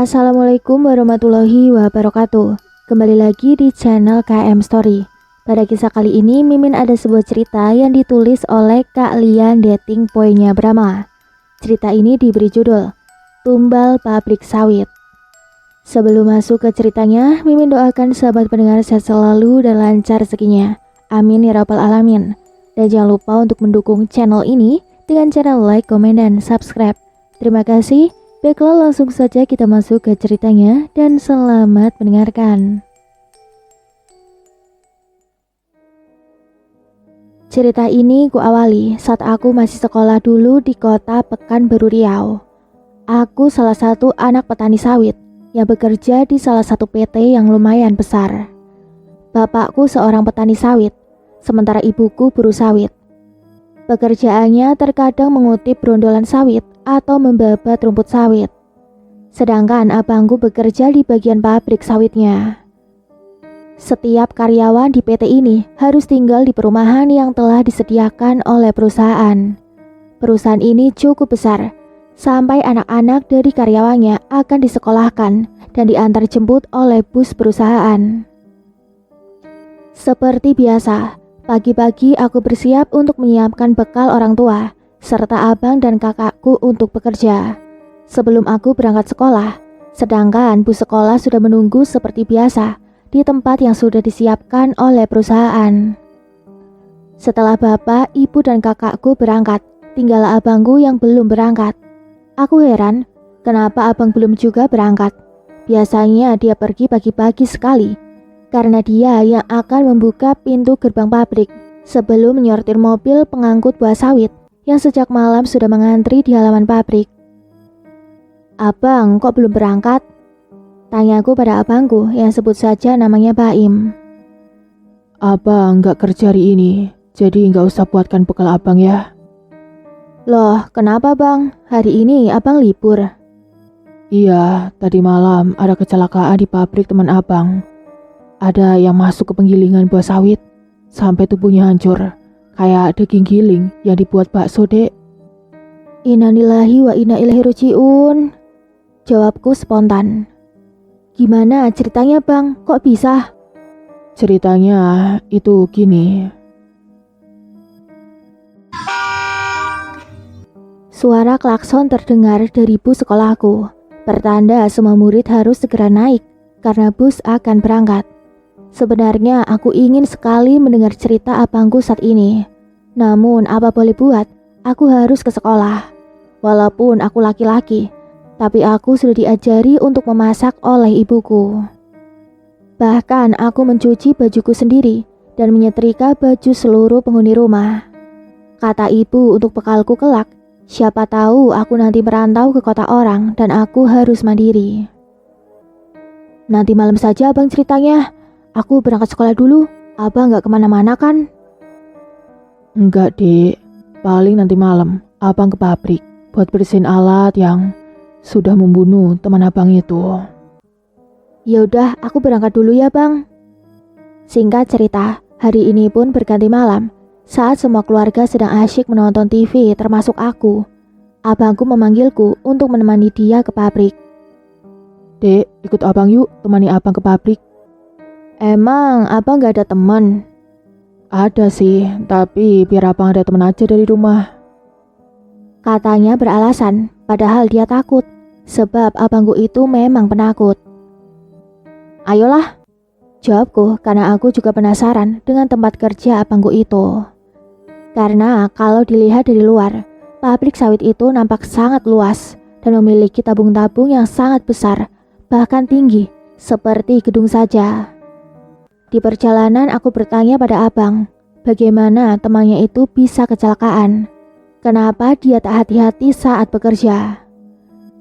Assalamualaikum warahmatullahi wabarakatuh. Kembali lagi di channel KM Story. Pada kisah kali ini, Mimin ada sebuah cerita yang ditulis oleh Kak Lian Dating Poinnya Brahma. Cerita ini diberi judul Tumbal Pabrik Sawit. Sebelum masuk ke ceritanya, Mimin doakan sahabat pendengar sehat selalu dan lancar rezekinya. Amin ya rabbal alamin. Dan jangan lupa untuk mendukung channel ini dengan cara like, komen, dan subscribe. Terima kasih. Baiklah, langsung saja kita masuk ke ceritanya dan selamat mendengarkan. Cerita ini kuawali saat aku masih sekolah dulu di kota Pekanbaru Riau. Aku salah satu anak petani sawit yang bekerja di salah satu PT yang lumayan besar. Bapakku seorang petani sawit, sementara ibuku buruh sawit. Pekerjaannya terkadang mengutip brondolan sawit atau membabat rumput sawit. Sedangkan abangku bekerja di bagian pabrik sawitnya. Setiap karyawan di PT ini harus tinggal di perumahan yang telah disediakan oleh perusahaan. Perusahaan ini cukup besar, sampai anak-anak dari karyawannya akan disekolahkan dan diantar jemput oleh bus perusahaan. Seperti biasa, pagi-pagi aku bersiap untuk menyiapkan bekal orang tua serta abang dan kakakku untuk bekerja sebelum aku berangkat sekolah, sedangkan bus sekolah sudah menunggu seperti biasa di tempat yang sudah disiapkan oleh perusahaan. Setelah bapak, ibu, dan kakakku berangkat, tinggal abangku yang belum berangkat. Aku heran, kenapa abang belum juga berangkat. Biasanya dia pergi pagi-pagi sekali, karena dia yang akan membuka pintu gerbang pabrik sebelum menyortir mobil pengangkut buah sawit yang sejak malam sudah mengantri di halaman pabrik. "Abang, kok belum berangkat?" tanyaku pada abangku yang sebut saja namanya Baim. "Abang nggak kerja hari ini, jadi nggak usah buatkan bekal abang ya." "Loh, kenapa bang? Hari ini abang libur?" "Iya, tadi malam ada kecelakaan di pabrik teman abang. Ada yang masuk ke penggilingan buah sawit, sampai tubuhnya hancur. Kayak daging giling yang dibuat bakso, Dek." "Innalillahi wa inna ilaihi rajiun," jawabku spontan. "Gimana ceritanya bang? Kok bisa?" "Ceritanya itu gini." Suara klakson terdengar dari bus sekolahku, pertanda semua murid harus segera naik karena bus akan berangkat. Sebenarnya aku ingin sekali mendengar cerita abangku saat ini. Namun apa boleh buat, aku harus ke sekolah. Walaupun aku laki-laki, tapi aku sudah diajari untuk memasak oleh ibuku. Bahkan aku mencuci bajuku sendiri dan menyetrika baju seluruh penghuni rumah. Kata ibu untuk bekalku kelak, siapa tahu aku nanti merantau ke kota orang dan aku harus mandiri. "Nanti malam saja abang ceritanya. Aku berangkat sekolah dulu. Abang gak kemana-mana kan?" "Enggak, Dek. Paling nanti malam abang ke pabrik buat bersihin alat yang sudah membunuh teman abang itu." "Yaudah, aku berangkat dulu ya bang." Singkat cerita, hari ini pun berganti malam. Saat semua keluarga sedang asyik menonton TV termasuk aku, abangku memanggilku untuk menemani dia ke pabrik. "Dek, ikut abang yuk, temani abang ke pabrik." "Emang abang gak ada teman?" "Ada sih, tapi biar abang ada teman aja dari rumah." Katanya beralasan, padahal dia takut, sebab abangku itu memang penakut. "Ayolah," jawabku karena aku juga penasaran dengan tempat kerja abangku itu. Karena kalau dilihat dari luar, pabrik sawit itu nampak sangat luas dan memiliki tabung-tabung yang sangat besar, bahkan tinggi, seperti gedung saja. Di perjalanan aku bertanya pada abang, bagaimana temannya itu bisa kecelakaan. Kenapa dia tak hati-hati saat bekerja?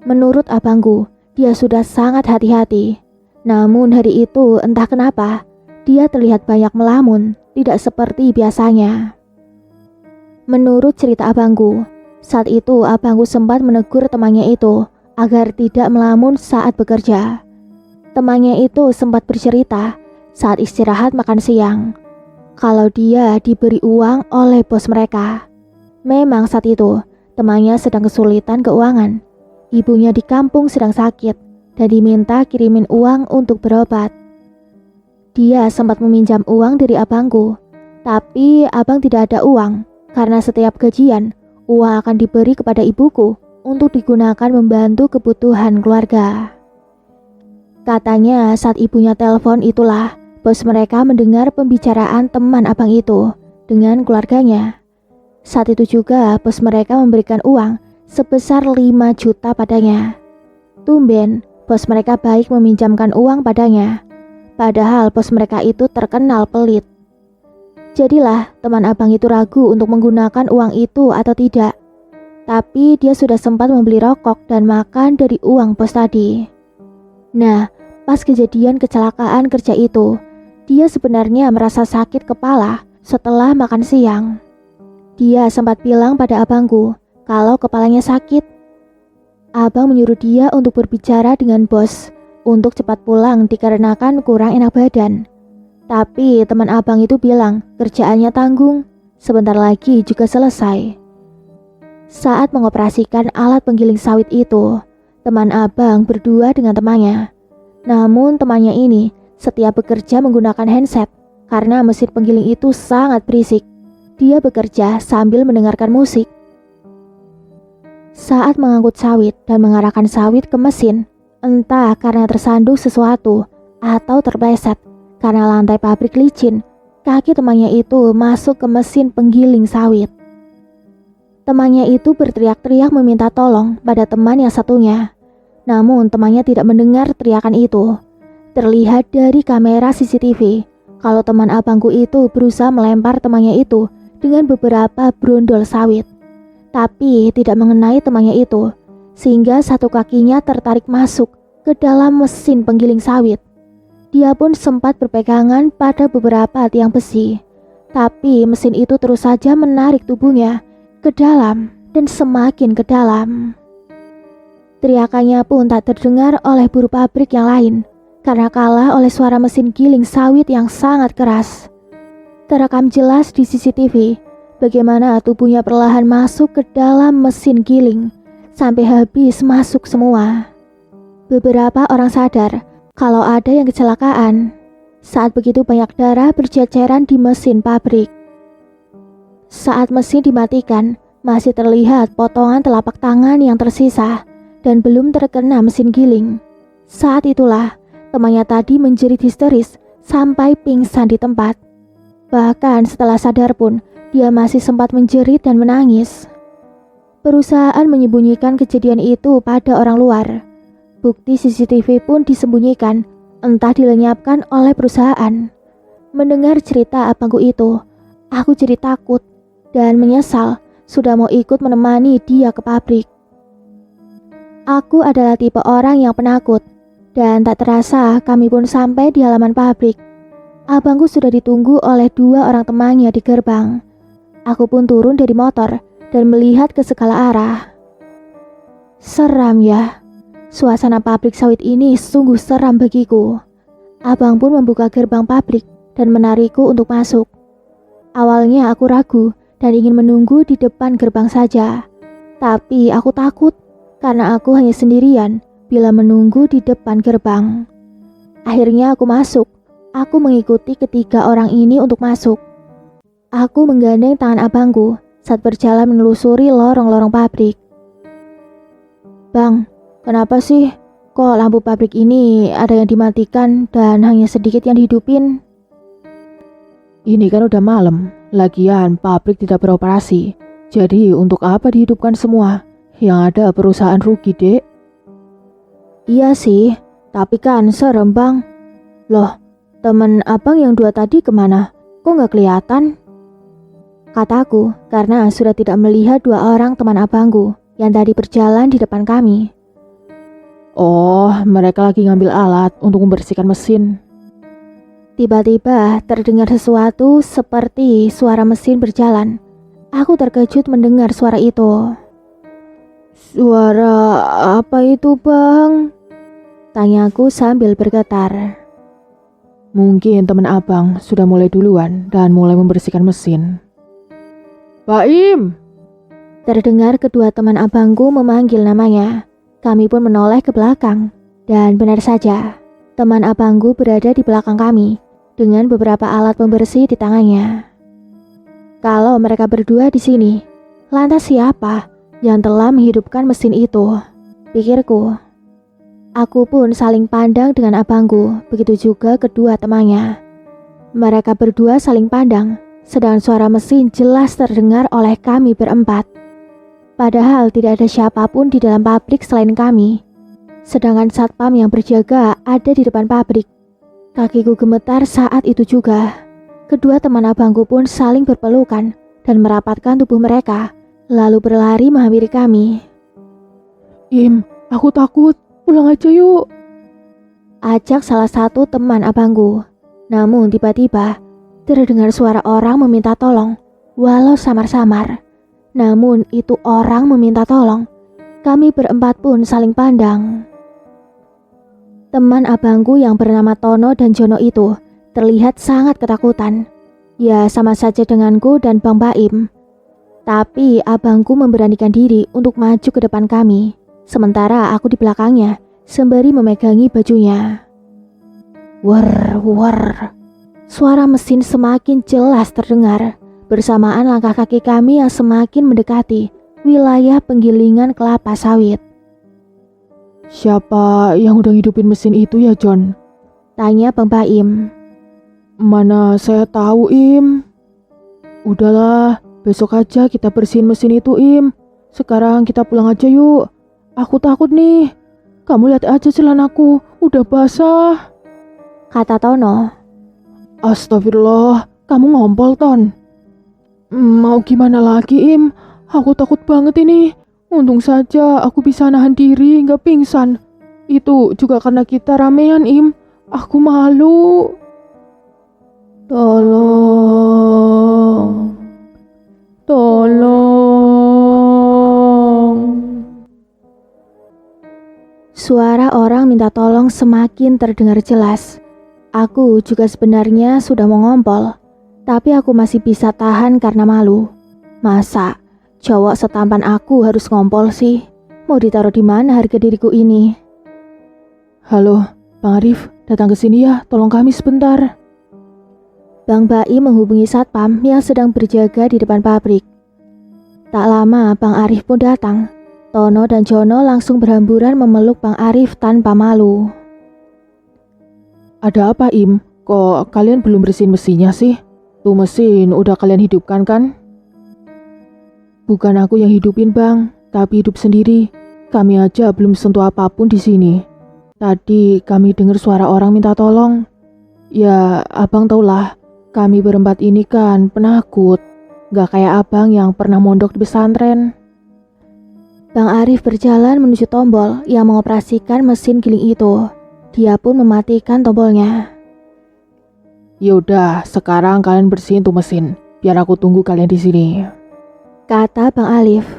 Menurut abangku, dia sudah sangat hati-hati. Namun hari itu entah kenapa, dia terlihat banyak melamun, tidak seperti biasanya. Menurut cerita abangku, saat itu abangku sempat menegur temannya itu agar tidak melamun saat bekerja. Temannya itu sempat bercerita saat istirahat makan siang, kalau dia diberi uang oleh bos mereka. Memang saat itu temannya sedang kesulitan keuangan. Ibunya di kampung sedang sakit dan diminta kirimin uang untuk berobat. Dia sempat meminjam uang dari abangku, tapi abang tidak ada uang karena setiap gajian uang akan diberi kepada ibuku untuk digunakan membantu kebutuhan keluarga. Katanya saat ibunya telepon itulah bos mereka mendengar pembicaraan teman abang itu dengan keluarganya. Saat itu juga bos mereka memberikan uang sebesar 5 juta padanya. Tumben, bos mereka baik meminjamkan uang padanya. Padahal bos mereka itu terkenal pelit. Jadilah teman abang itu ragu untuk menggunakan uang itu atau tidak. Tapi dia sudah sempat membeli rokok dan makan dari uang bos tadi. Nah, pas kejadian kecelakaan kerja itu, dia sebenarnya merasa sakit kepala setelah makan siang. Dia sempat bilang pada abangku kalau kepalanya sakit. Abang menyuruh dia untuk berbicara dengan bos untuk cepat pulang dikarenakan kurang enak badan. Tapi teman abang itu bilang kerjaannya tanggung, sebentar lagi juga selesai. Saat mengoperasikan alat penggiling sawit itu, teman abang berdua dengan temannya. Namun temannya ini setiap bekerja menggunakan handset karena mesin penggiling itu sangat berisik. Dia bekerja sambil mendengarkan musik. Saat mengangkut sawit dan mengarahkan sawit ke mesin, entah karena tersandung sesuatu atau terpleset karena lantai pabrik licin, kaki temannya itu masuk ke mesin penggiling sawit. Temannya itu berteriak-teriak meminta tolong pada teman yang satunya. Namun temannya tidak mendengar teriakan itu. Terlihat dari kamera CCTV kalau teman abangku itu berusaha melempar temannya itu dengan beberapa brondol sawit, tapi tidak mengenai temannya itu, sehingga satu kakinya tertarik masuk ke dalam mesin penggiling sawit. Dia pun sempat berpegangan pada beberapa tiang besi, tapi mesin itu terus saja menarik tubuhnya ke dalam dan semakin ke dalam. Teriakannya pun tak terdengar oleh buruh pabrik yang lain, karena kalah oleh suara mesin giling sawit yang sangat keras. Terekam jelas di CCTV bagaimana tubuhnya perlahan masuk ke dalam mesin giling sampai habis masuk semua. Beberapa orang sadar kalau ada yang kecelakaan saat begitu banyak darah berceceran di mesin pabrik. Saat mesin dimatikan, masih terlihat potongan telapak tangan yang tersisa dan belum terkena mesin giling. Saat itulah temannya tadi menjerit histeris sampai pingsan di tempat. Bahkan setelah sadar pun, dia masih sempat menjerit dan menangis. Perusahaan menyembunyikan kejadian itu pada orang luar. Bukti CCTV pun disembunyikan, entah dilenyapkan oleh perusahaan. Mendengar cerita abangku itu, aku jadi takut dan menyesal sudah mau ikut menemani dia ke pabrik. Aku adalah tipe orang yang penakut, dan tak terasa kami pun sampai di halaman pabrik. Abangku sudah ditunggu oleh 2 orang temannya di gerbang. Aku pun turun dari motor dan melihat ke segala arah. Seram ya, suasana pabrik sawit ini sungguh seram bagiku. Abang pun membuka gerbang pabrik dan menarikku untuk masuk. Awalnya aku ragu dan ingin menunggu di depan gerbang saja. Tapi aku takut karena aku hanya sendirian bila menunggu di depan gerbang. Akhirnya aku masuk. Aku mengikuti ketiga orang ini untuk masuk. Aku menggandeng tangan abangku saat berjalan menelusuri lorong-lorong pabrik. Bang, kenapa sih kok lampu pabrik ini ada yang dimatikan dan hanya sedikit yang dihidupin? Ini kan udah malam, lagian pabrik tidak beroperasi. Jadi untuk apa dihidupkan semua? Yang ada perusahaan rugi, Dek. Iya sih, tapi kan serem bang. Loh, temen abang yang 2 tadi kemana? Kok gak kelihatan? Kataku karena sudah tidak melihat 2 orang teman abangku yang tadi berjalan di depan kami. Oh, mereka lagi ngambil alat untuk membersihkan mesin. Tiba-tiba terdengar sesuatu seperti suara mesin berjalan. Aku terkejut mendengar suara itu. Suara apa itu bang? Tanyaku sambil bergetar. Mungkin teman abang sudah mulai duluan dan mulai membersihkan mesin. Baim! Terdengar kedua teman abangku memanggil namanya. Kami pun menoleh ke belakang Dan benar saja, teman abangku berada di belakang kami dengan beberapa alat pembersih di tangannya. Kalau mereka berdua di sini, lantas siapa yang telah menghidupkan mesin itu? Pikirku. Aku pun saling pandang dengan abangku, begitu juga kedua temannya. Mereka berdua saling pandang, sedang suara mesin jelas terdengar oleh kami berempat. Padahal tidak ada siapapun di dalam pabrik selain kami. Sedangkan satpam yang berjaga ada di depan pabrik. Kakiku gemetar saat itu juga. Kedua teman abangku pun saling berpelukan dan merapatkan tubuh mereka, lalu berlari menghampiri kami. Im, aku takut. Pulang aja yuk. Ajak salah satu teman abangku. Namun tiba-tiba terdengar suara orang meminta tolong, walau samar-samar. Namun itu orang meminta tolong. Kami berempat pun saling pandang. Teman abangku yang bernama Tono dan Jono itu terlihat sangat ketakutan. Ya, sama saja denganku dan Bang Baim. Tapi abangku memberanikan diri untuk maju ke depan kami, sementara aku di belakangnya sembari memegangi bajunya. Wer, wer. Suara mesin semakin jelas terdengar, bersamaan langkah kaki kami yang semakin mendekati wilayah penggilingan kelapa sawit. Siapa yang udah hidupin mesin itu ya, John? Tanya Bang Baim. Mana saya tahu, Im. Udahlah, besok aja kita bersihin mesin itu, Im. Sekarang kita pulang aja yuk. Aku takut nih. Kamu lihat aja celanaku, udah basah. Kata Tono. Astagfirullah, kamu ngompol, Ton. Mau gimana lagi, Im? Aku takut banget ini. Untung saja aku bisa nahan diri, gak pingsan. Itu juga karena kita ramean, Im. Aku malu. Tolong. Tolong. Suara orang minta tolong semakin terdengar jelas. Aku juga sebenarnya sudah mau ngompol, tapi aku masih bisa tahan karena malu. Masa cowok setampan aku harus ngompol sih? Mau ditaruh di mana harga diriku ini? Halo, Bang Arif, datang ke sini ya, tolong kami sebentar. Bang Baim menghubungi satpam yang sedang berjaga di depan pabrik. Tak lama Bang Arif pun datang. Tono dan Jono langsung berhamburan memeluk Bang Arif tanpa malu. Ada apa, Im? Kok kalian belum bersihin mesinnya sih? Tuh mesin udah kalian hidupkan kan? Bukan aku yang hidupin, Bang, tapi hidup sendiri. Kami aja belum sentuh apapun di sini. Tadi kami dengar suara orang minta tolong. Ya, abang taulah, kami berempat ini kan penakut. Gak kayak abang yang pernah mondok di pesantren. Bang Arif berjalan menuju tombol yang mengoperasikan mesin giling itu. Dia pun mematikan tombolnya. Yaudah, sekarang kalian bersihin tuh mesin, biar aku tunggu kalian di sini. Kata Bang Alif.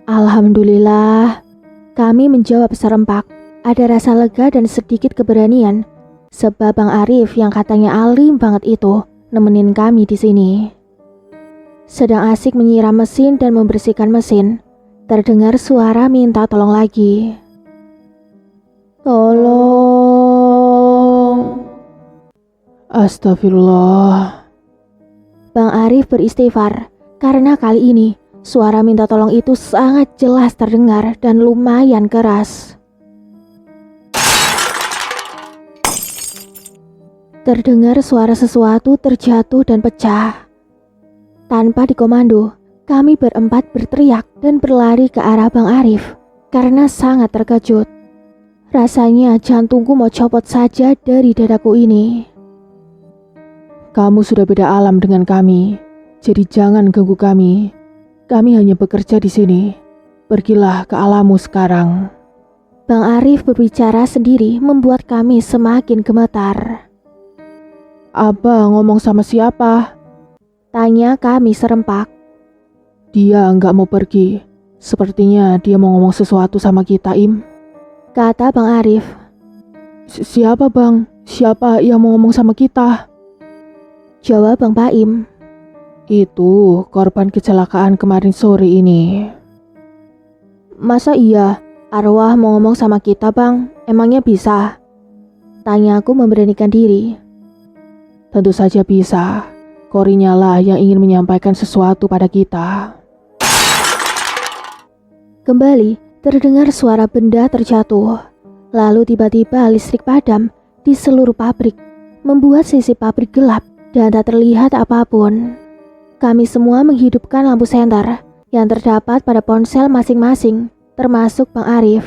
Alhamdulillah, kami menjawab serempak. Ada rasa lega dan sedikit keberanian, sebab Bang Arif yang katanya alim banget itu nemenin kami di sini. Sedang asik menyiram mesin dan membersihkan mesin, terdengar suara minta tolong lagi. Tolong. Astagfirullah. Bang Arif beristighfar karena kali ini suara minta tolong itu sangat jelas terdengar dan lumayan keras. Terdengar suara sesuatu terjatuh dan pecah. Tanpa dikomando, kami berempat berteriak dan berlari ke arah Bang Arif karena sangat terkejut. Rasanya jantungku mau copot saja dari dadaku ini. Kamu sudah beda alam dengan kami, jadi jangan ganggu kami. Kami hanya bekerja di sini. Pergilah ke alammu sekarang. Bang Arif berbicara sendiri membuat kami semakin gemetar. Abang ngomong sama siapa? Tanya kami serempak. Dia nggak mau pergi. Sepertinya dia mau ngomong sesuatu sama kita, Im. Kata Bang Arif. Siapa, Bang? Siapa yang mau ngomong sama kita? Jawab Bang Baim. Itu korban kecelakaan kemarin sore ini. Masa iya? Arwah mau ngomong sama kita bang, emangnya bisa? Tanya aku memberanikan diri. Tentu saja bisa. Korinya lah yang ingin menyampaikan sesuatu pada kita. Kembali terdengar suara benda terjatuh. Lalu tiba-tiba listrik padam di seluruh pabrik, membuat sisi pabrik gelap dan tak terlihat apapun. Kami semua menghidupkan lampu senter yang terdapat pada ponsel masing-masing, termasuk Bang Arif.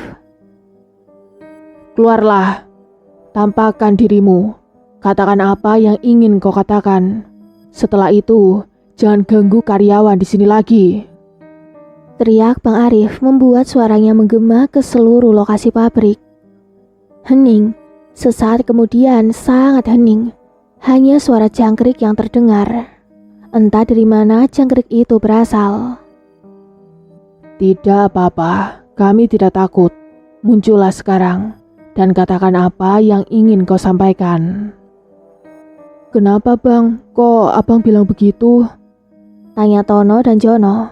Keluarlah, tampakkan dirimu. Katakan apa yang ingin kau katakan. Setelah itu, jangan ganggu karyawan di sini lagi. Teriak Bang Arif membuat suaranya menggema ke seluruh lokasi pabrik. Hening, sesaat kemudian sangat hening. Hanya suara jangkrik yang terdengar. Entah dari mana jangkrik itu berasal. Tidak apa-apa, kami tidak takut. Muncullah sekarang dan katakan apa yang ingin kau sampaikan. Kenapa bang? Kok abang bilang begitu? Tanya Tono dan Jono.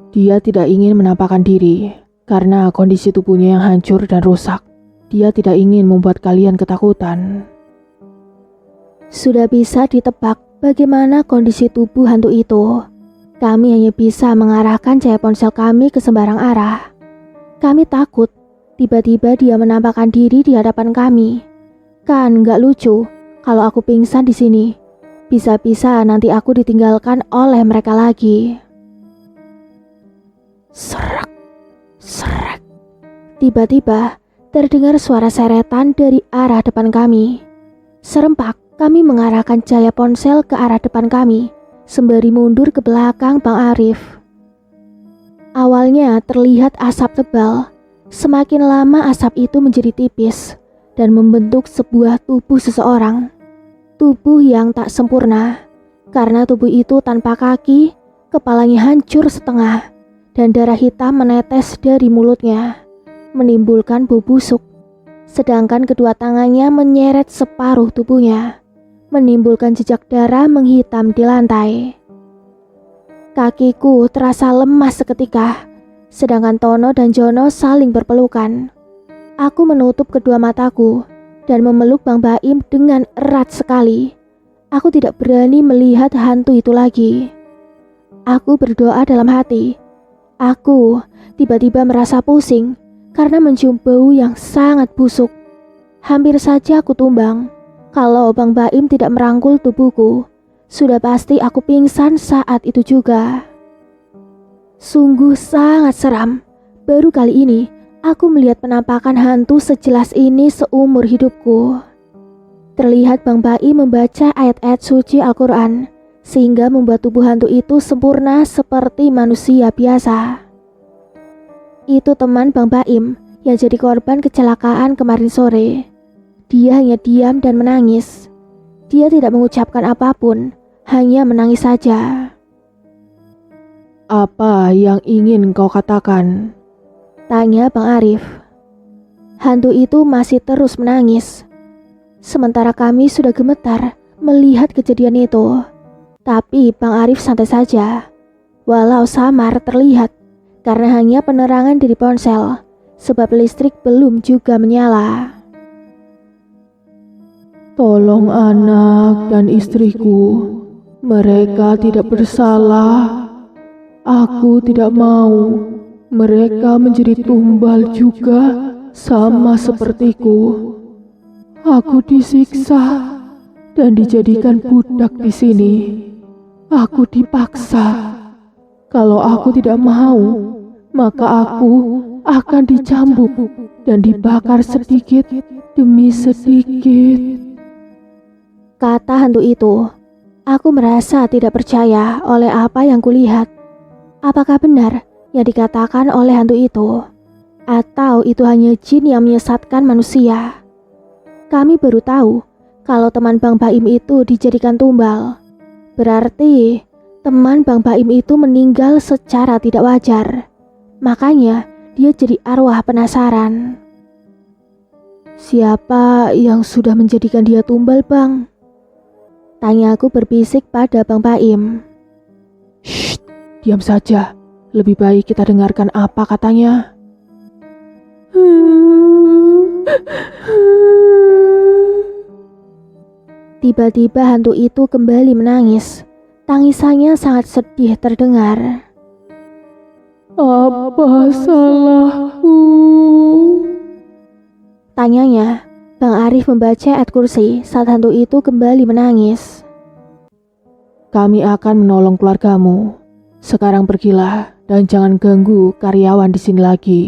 Dia tidak ingin menampakkan diri karena kondisi tubuhnya yang hancur dan rusak. Dia tidak ingin membuat kalian ketakutan. Sudah bisa ditebak bagaimana kondisi tubuh hantu itu. Kami hanya bisa mengarahkan cahaya ponsel kami ke sembarang arah. Kami takut tiba-tiba dia menampakkan diri di hadapan kami. Kan gak lucu kalau aku pingsan di sini. Bisa-bisa nanti aku ditinggalkan oleh mereka lagi. Serak, serak. Tiba-tiba terdengar suara seretan dari arah depan kami. Serempak kami mengarahkan cahaya ponsel ke arah depan kami, sembari mundur ke belakang Bang Arif. Awalnya terlihat asap tebal, semakin lama asap itu menjadi tipis dan membentuk sebuah tubuh seseorang. Tubuh yang tak sempurna, karena tubuh itu tanpa kaki, kepalanya hancur setengah, dan darah hitam menetes dari mulutnya, menimbulkan bau busuk. Sedangkan kedua tangannya menyeret separuh tubuhnya, menimbulkan jejak darah menghitam di lantai. Kakiku terasa lemas seketika, sedangkan Tono dan Jono saling berpelukan. Aku menutup kedua mataku dan memeluk Bang Baim dengan erat sekali. Aku tidak berani melihat hantu itu lagi. Aku berdoa dalam hati. Aku tiba-tiba merasa pusing karena mencium bau yang sangat busuk. Hampir saja aku tumbang. Kalau Bang Baim tidak merangkul tubuhku, sudah pasti aku pingsan saat itu juga. Sungguh sangat seram. Baru kali ini aku melihat penampakan hantu sejelas ini seumur hidupku. Terlihat Bang Baim membaca ayat-ayat suci Al-Quran, sehingga membuat tubuh hantu itu sempurna seperti manusia biasa. Itu teman Bang Baim yang jadi korban kecelakaan kemarin sore. Dia hanya diam dan menangis. Dia tidak mengucapkan apapun, hanya menangis saja. Apa yang ingin kau katakan? Tanya Bang Arif. Hantu itu masih terus menangis. Sementara kami sudah gemetar melihat kejadian itu. Tapi Bang Arif santai saja. Walau samar terlihat karena hanya penerangan dari ponsel, sebab listrik belum juga menyala. Tolong anak dan istriku. Mereka tidak bersalah. Aku tidak mau mereka menjadi tumbal juga sama sepertiku. Aku disiksa dan dijadikan budak di sini. Aku dipaksa. Kalau aku tidak mau, maka aku akan dicambuk dan dibakar sedikit demi sedikit. Kata hantu itu. Aku merasa tidak percaya oleh apa yang kulihat. Apakah benar yang dikatakan oleh hantu itu? Atau itu hanya jin yang menyesatkan manusia? Kami baru tahu kalau teman Bang Baim itu dijadikan tumbal. Berarti teman Bang Baim itu meninggal secara tidak wajar. Makanya dia jadi arwah penasaran. Siapa yang sudah menjadikan dia tumbal, Bang? Tanya aku berbisik pada Bang Baim. Shh, diam saja. Lebih baik kita dengarkan apa katanya. Tiba-tiba hantu itu kembali menangis. Tangisannya sangat sedih terdengar. Apa salahku? Tanyanya. Bang Arif membaca ayat kursi saat hantu itu kembali menangis. Kami akan menolong keluargamu. Sekarang pergilah dan jangan ganggu karyawan di sini lagi.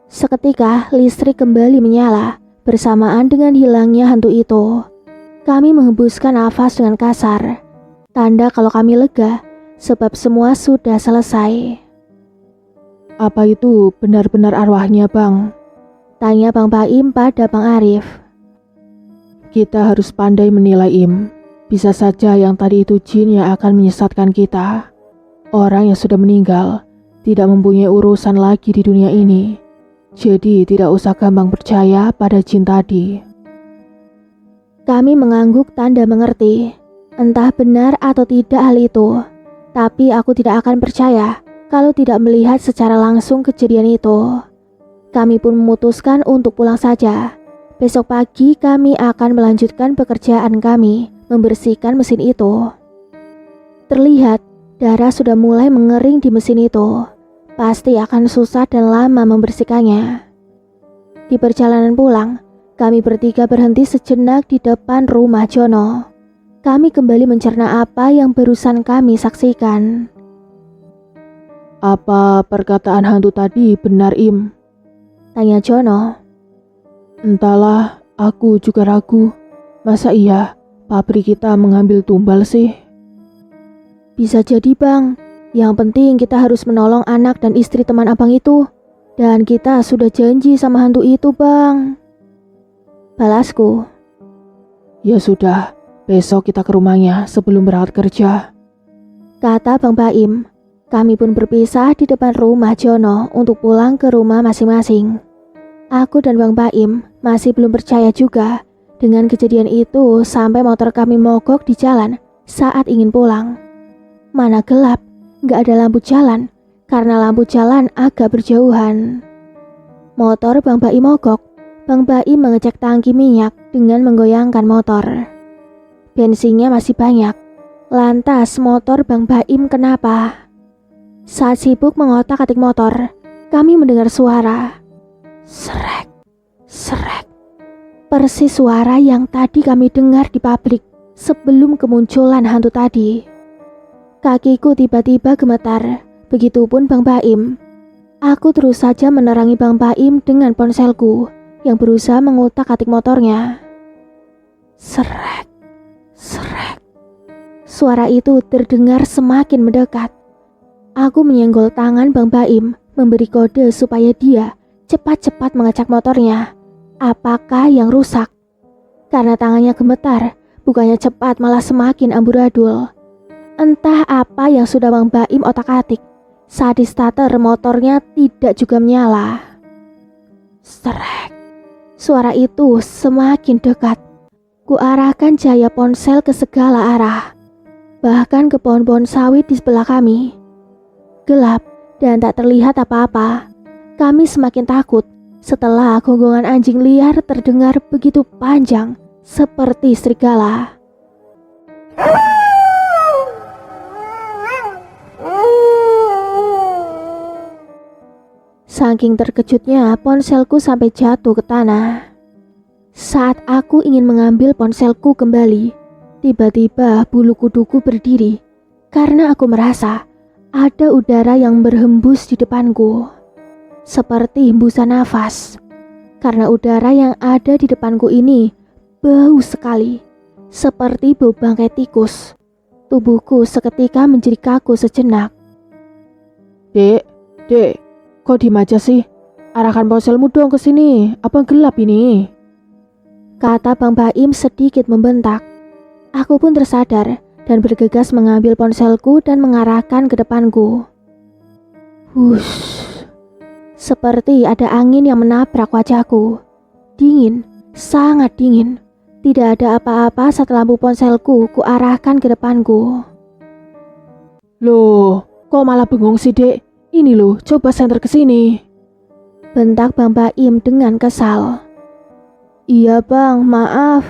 Seketika listrik kembali menyala bersamaan dengan hilangnya hantu itu. Kami menghembuskan nafas dengan kasar. Tanda kalau kami lega sebab semua sudah selesai. Apa itu benar-benar arwahnya, Bang? Tanya Bang Baim pada Bang Arif. Kita harus pandai menilai, Im. Bisa saja yang tadi itu jin yang akan menyesatkan kita. Orang yang sudah meninggal tidak mempunyai urusan lagi di dunia ini. Jadi tidak usah gampang percaya pada jin tadi. Kami mengangguk tanda mengerti. Entah benar atau tidak hal itu. Tapi aku tidak akan percaya kalau tidak melihat secara langsung kejadian itu. Kami pun memutuskan untuk pulang saja. Besok pagi kami akan melanjutkan pekerjaan kami, membersihkan mesin itu. Terlihat darah sudah mulai mengering di mesin itu. Pasti akan susah dan lama membersihkannya. Di perjalanan pulang, kami bertiga berhenti sejenak di depan rumah Jono. Kami kembali mencerna apa yang barusan kami saksikan. Apa perkataan hantu tadi benar, Im? Tanya Jono. Entahlah, aku juga ragu. Masa iya pabrik kita mengambil tumbal sih? Bisa jadi bang. Yang penting kita harus menolong anak dan istri teman abang itu. Dan kita sudah janji sama hantu itu bang. Balasku. Ya sudah, besok kita ke rumahnya sebelum berangkat kerja. Kata Bang Baim. Kami pun berpisah di depan rumah Jono untuk pulang ke rumah masing-masing. Aku dan Bang Baim masih belum percaya juga dengan kejadian itu sampai motor kami mogok di jalan saat ingin pulang. Mana gelap, gak ada lampu jalan karena lampu jalan agak berjauhan. Motor Bang Baim mogok. Bang Baim mengecek tangki minyak dengan menggoyangkan motor. Bensinnya masih banyak. Lantas motor Bang Baim kenapa? Saat sibuk mengotak-atik motor, kami mendengar suara. Srek, srek. Persis suara yang tadi kami dengar di pabrik sebelum kemunculan hantu tadi. Kakiku tiba-tiba gemetar, begitupun Bang Baim. Aku terus saja menerangi Bang Baim dengan ponselku yang berusaha mengutak-atik motornya. Srek, srek. Suara itu terdengar semakin mendekat. Aku menyenggol tangan Bang Baim, memberi kode supaya dia cepat-cepat mengecek motornya. Apakah yang rusak? Karena tangannya gemetar, bukannya cepat malah semakin amburadul. Entah apa yang sudah Bang Baim otak-atik. Saat di starter motornya tidak juga menyala. Strek. Suara itu semakin dekat. Kuarahkan cahaya ponsel ke segala arah. Bahkan ke pohon-pohon sawit di sebelah kami. Gelap dan tak terlihat apa-apa. Kami semakin takut setelah gonggongan anjing liar terdengar begitu panjang seperti serigala. Saking terkejutnya ponselku sampai jatuh ke tanah. Saat aku ingin mengambil ponselku kembali, tiba-tiba bulu kuduku berdiri karena aku merasa ada udara yang berhembus di depanku, seperti hembusan nafas. Karena udara yang ada di depanku ini bau sekali, seperti bau bangkai tikus. Tubuhku seketika menjadi kaku sejenak. Dek, kok diem aja sih? Arahkan ponselmu dong ke sini, apa gelap ini? Kata Bang Baim sedikit membentak. Aku pun tersadar dan bergegas mengambil ponselku dan mengarahkan ke depanku. Hush. Seperti ada angin yang menabrak wajahku. Dingin, sangat dingin. Tidak ada apa-apa saat lampu ponselku kuarahkan ke depanku. Loh, kok malah bengong sih, Dek? Ini loh, coba senter ke sini. bentak Bang Baim dengan kesal. Iya bang, maaf.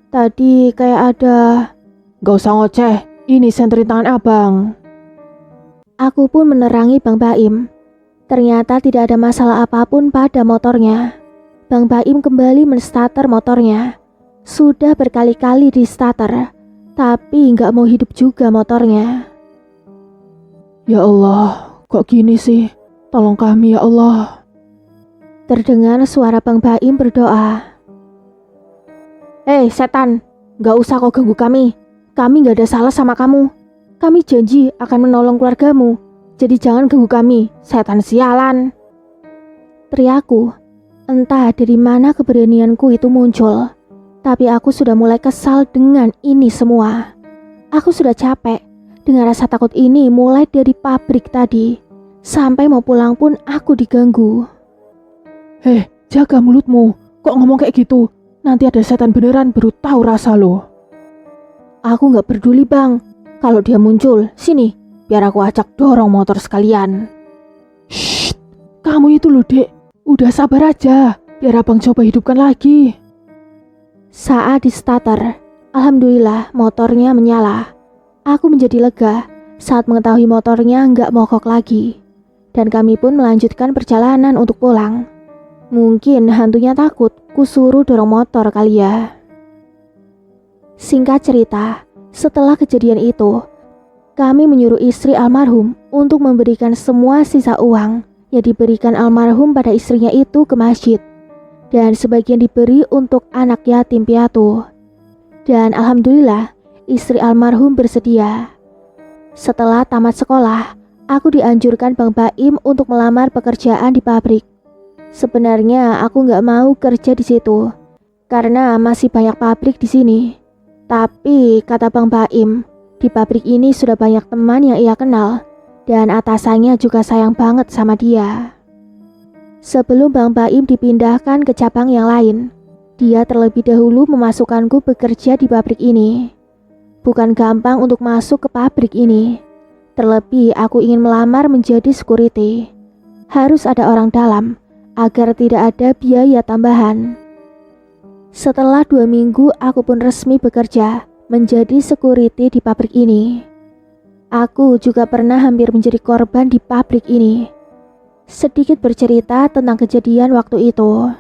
Tadi kayak ada... Gak usah ngoceh, ini senterin tangan abang. Aku pun menerangi Bang Baim. Ternyata tidak ada masalah apapun pada motornya. Bang Baim kembali menstarter motornya. Sudah berkali-kali di starter, tapi nggak mau hidup juga motornya. Ya Allah, kok gini sih? Tolong kami ya Allah. Terdengar suara Bang Baim berdoa. Hei setan, gak usah kau ganggu kami. Kami gak ada salah sama kamu. Kami janji akan menolong keluargamu. Jadi jangan ganggu kami, setan sialan. Teriakku. Entah dari mana keberanianku itu muncul. Tapi aku sudah mulai kesal dengan ini semua. Aku sudah capek dengan rasa takut ini mulai dari pabrik tadi. Sampai mau pulang pun aku diganggu. Jaga mulutmu. Kok ngomong kayak gitu? Nanti ada setan beneran baru tahu rasa lo. Aku gak peduli bang. Kalau dia muncul, sini. Biar aku ajak dorong motor sekalian. Shh, kamu itu loh dek. Udah sabar aja. Biar abang coba hidupkan lagi. Saat di starter, alhamdulillah motornya menyala. Aku menjadi lega saat mengetahui motornya nggak mogok lagi. Dan kami pun melanjutkan perjalanan untuk pulang. Mungkin hantunya takut kusuruh dorong motor kali ya. Singkat cerita, setelah kejadian itu, kami menyuruh istri almarhum untuk memberikan semua sisa uang yang diberikan almarhum pada istrinya itu ke masjid. Dan sebagian diberi untuk anak yatim piatu. Dan alhamdulillah istri almarhum bersedia. Setelah tamat sekolah, aku dianjurkan Bang Baim untuk melamar pekerjaan di pabrik. Sebenarnya aku nggak mau kerja di situ karena masih banyak pabrik di sini. Tapi kata Bang Baim, di pabrik ini sudah banyak teman yang ia kenal dan atasannya juga sayang banget sama dia. Sebelum Bang Baim dipindahkan ke cabang yang lain, dia terlebih dahulu memasukkanku bekerja di pabrik ini. Bukan gampang untuk masuk ke pabrik ini. Terlebih aku ingin melamar menjadi security. Harus ada orang dalam agar tidak ada biaya tambahan. Setelah 2 minggu aku pun resmi bekerja menjadi security di pabrik ini. Aku juga pernah hampir menjadi korban di pabrik ini. Sedikit bercerita tentang kejadian waktu itu.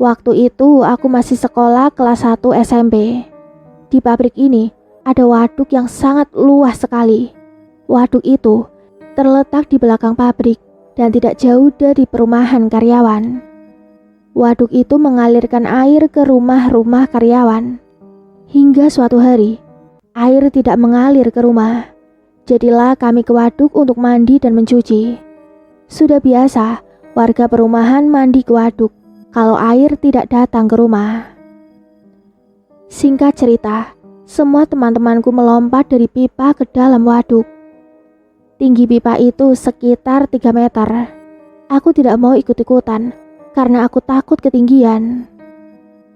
Waktu itu aku masih sekolah kelas 1 SMP. Di pabrik ini ada waduk yang sangat luas sekali. Waduk itu terletak di belakang pabrik dan tidak jauh dari perumahan karyawan. Waduk itu mengalirkan air ke rumah-rumah karyawan. Hingga suatu hari, air tidak mengalir ke rumah. Jadilah kami ke waduk untuk mandi dan mencuci. Sudah biasa, warga perumahan mandi ke waduk kalau air tidak datang ke rumah. Singkat cerita, semua teman-temanku melompat dari pipa ke dalam waduk. Tinggi pipa itu sekitar 3 meter. Aku tidak mau ikut-ikutan karena aku takut ketinggian.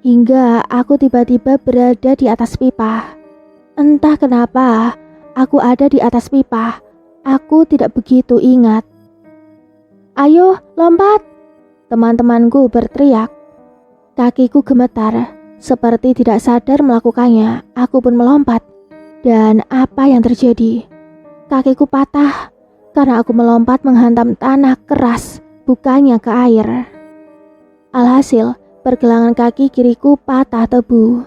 Hingga aku tiba-tiba berada di atas pipa. Entah kenapa, aku ada di atas pipa. Aku tidak begitu ingat. Ayo, lompat! Teman-temanku berteriak. Kakiku gemetar, seperti tidak sadar melakukannya. Aku pun melompat. Dan apa yang terjadi? Kakiku patah karena aku melompat menghantam tanah keras, bukannya ke air. Alhasil, pergelangan kaki kiriku patah tebu.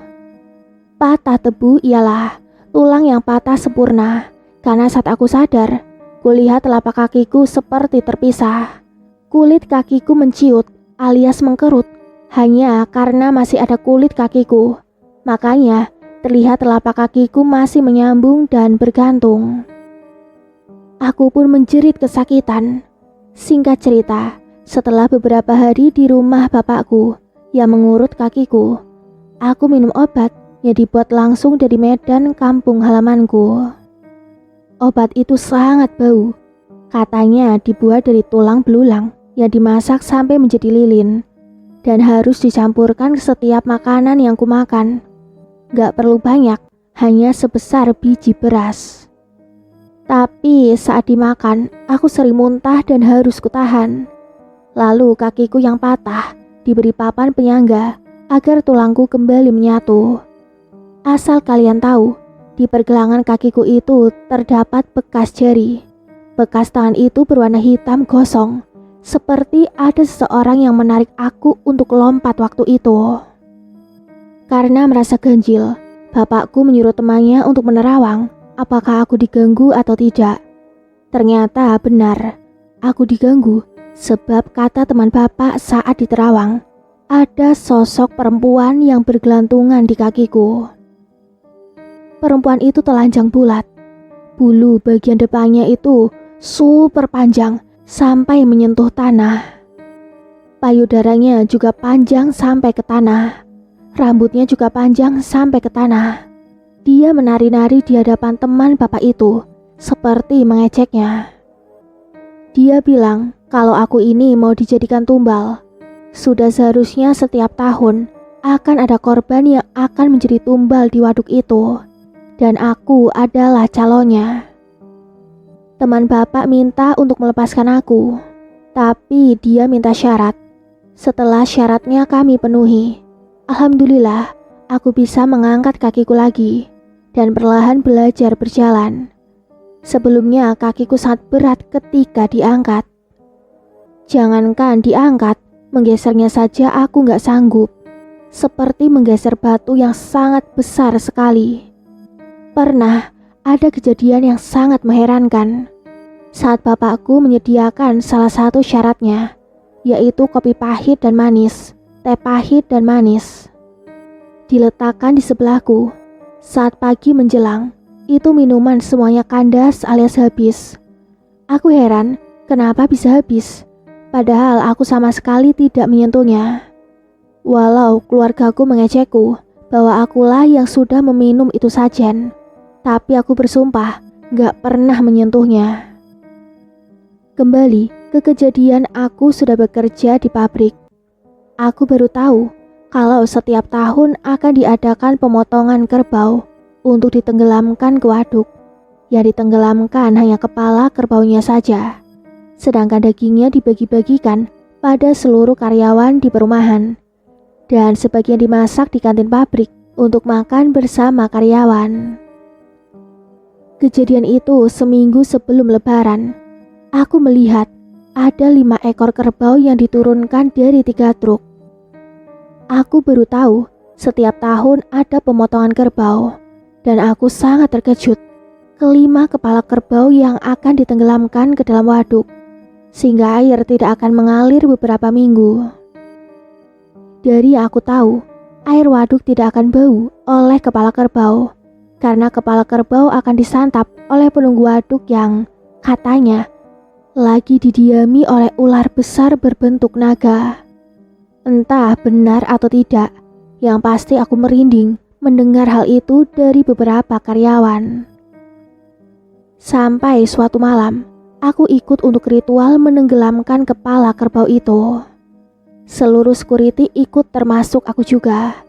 Patah tebu ialah tulang yang patah sempurna. Karena saat aku sadar, kulihat telapak kakiku seperti terpisah. Kulit kakiku menciut alias mengkerut hanya karena masih ada kulit kakiku. Makanya terlihat telapak kakiku masih menyambung dan bergantung. Aku pun menjerit kesakitan. Singkat cerita, setelah beberapa hari di rumah bapakku yang mengurut kakiku, aku minum obat yang dibuat langsung dari Medan, kampung halamanku. Obat itu sangat bau. Katanya dibuat dari tulang belulang yang dimasak sampai menjadi lilin dan harus dicampurkan ke setiap makanan yang kumakan. Gak perlu banyak, hanya sebesar biji beras. Tapi saat dimakan, aku sering muntah dan harus kutahan. Lalu kakiku yang patah diberi papan penyangga agar tulangku kembali menyatu. Asal kalian tahu, di pergelangan kakiku itu terdapat bekas jari. Bekas tangan itu berwarna hitam gosong, seperti ada seseorang yang menarik aku untuk lompat waktu itu. Karena merasa ganjil, bapakku menyuruh temannya untuk menerawang apakah aku diganggu atau tidak. Ternyata benar, aku diganggu sebab kata teman bapak saat diterawang, ada sosok perempuan yang bergelantungan di kakiku. Perempuan itu telanjang bulat. Bulu bagian depannya itu super panjang sampai menyentuh tanah. Payudaranya juga panjang sampai ke tanah. Rambutnya juga panjang sampai ke tanah. Dia menari-nari di hadapan teman bapak itu, seperti mengejeknya. Dia bilang kalau aku ini mau dijadikan tumbal. Sudah seharusnya setiap tahun akan ada korban yang akan menjadi tumbal di waduk itu. Dan aku adalah calonnya. Teman bapak minta untuk melepaskan aku, tapi dia minta syarat. Setelah syaratnya kami penuhi, alhamdulillah aku bisa mengangkat kakiku lagi dan perlahan belajar berjalan. Sebelumnya kakiku sangat berat ketika diangkat. Jangankan diangkat, menggesernya saja aku gak sanggup. Seperti menggeser batu yang sangat besar sekali. Pernah ada kejadian yang sangat mengherankan. Saat bapakku menyediakan salah satu syaratnya, yaitu kopi pahit dan manis, teh pahit dan manis. Diletakkan di sebelahku. Saat pagi menjelang, itu minuman semuanya kandas alias habis. Aku heran kenapa bisa habis, padahal aku sama sekali tidak menyentuhnya. Walau keluargaku mengejekku bahwa akulah yang sudah meminum itu sajen, tapi aku bersumpah gak pernah menyentuhnya. Kembali ke kejadian aku sudah bekerja di pabrik. Aku baru tahu kalau setiap tahun akan diadakan pemotongan kerbau untuk ditenggelamkan ke waduk. Yang ditenggelamkan hanya kepala kerbaunya saja, sedangkan dagingnya dibagi-bagikan pada seluruh karyawan di perumahan. Dan sebagian dimasak di kantin pabrik untuk makan bersama karyawan. Kejadian itu seminggu sebelum lebaran. Aku melihat ada 5 ekor kerbau yang diturunkan dari 3 truk. Aku baru tahu setiap tahun ada pemotongan kerbau, dan aku sangat terkejut. Kelima kepala kerbau yang akan ditenggelamkan ke dalam waduk, sehingga air tidak akan mengalir beberapa minggu. Dari aku tahu, air waduk tidak akan bau oleh kepala kerbau, karena kepala kerbau akan disantap oleh penunggu waduk yang katanya lagi didiami oleh ular besar berbentuk naga. Entah benar atau tidak, yang pasti aku merinding mendengar hal itu dari beberapa karyawan. Sampai suatu malam, aku ikut untuk ritual menenggelamkan kepala kerbau itu. Seluruh security ikut termasuk aku juga.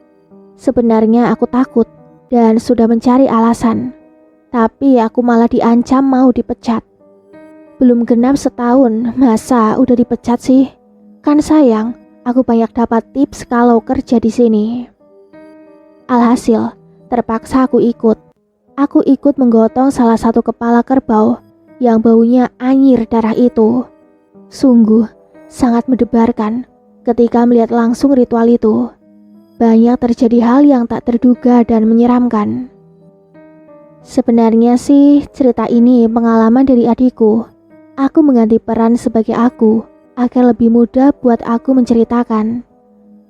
Sebenarnya aku takut dan sudah mencari alasan, tapi aku malah diancam mau dipecat. Belum genap setahun, masa udah dipecat sih? Kan sayang, aku banyak dapat tips kalau kerja di sini. Alhasil, terpaksa aku ikut. Aku ikut menggotong salah satu kepala kerbau yang baunya anyir darah itu. Sungguh, sangat mendebarkan ketika melihat langsung ritual itu. Banyak terjadi hal yang tak terduga dan menyeramkan. Sebenarnya sih cerita ini pengalaman dari adikku. Aku mengganti peran sebagai aku agar lebih mudah buat aku menceritakan.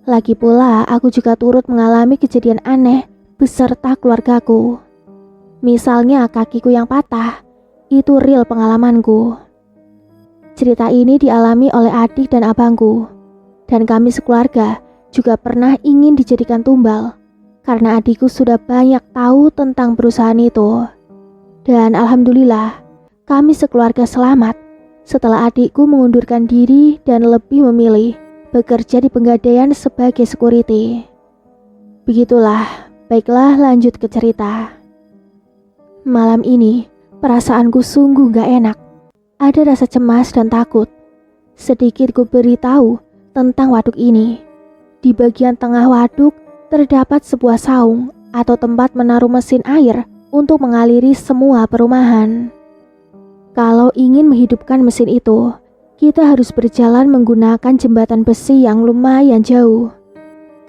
Lagi pula aku juga turut mengalami kejadian aneh beserta keluargaku. Misalnya kakiku yang patah, itu real pengalamanku. Cerita ini dialami oleh adik dan abangku. Dan kami sekeluarga juga pernah ingin dijadikan tumbal karena adikku sudah banyak tahu tentang perusahaan itu. Dan alhamdulillah, kami sekeluarga selamat setelah adikku mengundurkan diri dan lebih memilih bekerja di Pegadaian sebagai security. Begitulah, baiklah lanjut ke cerita. Malam ini, perasaanku sungguh gak enak. Ada rasa cemas dan takut. Sedikit ku beritahu tentang waduk ini. Di bagian tengah waduk terdapat sebuah saung atau tempat menaruh mesin air untuk mengaliri semua perumahan. Kalau ingin menghidupkan mesin itu, kita harus berjalan menggunakan jembatan besi yang lumayan jauh.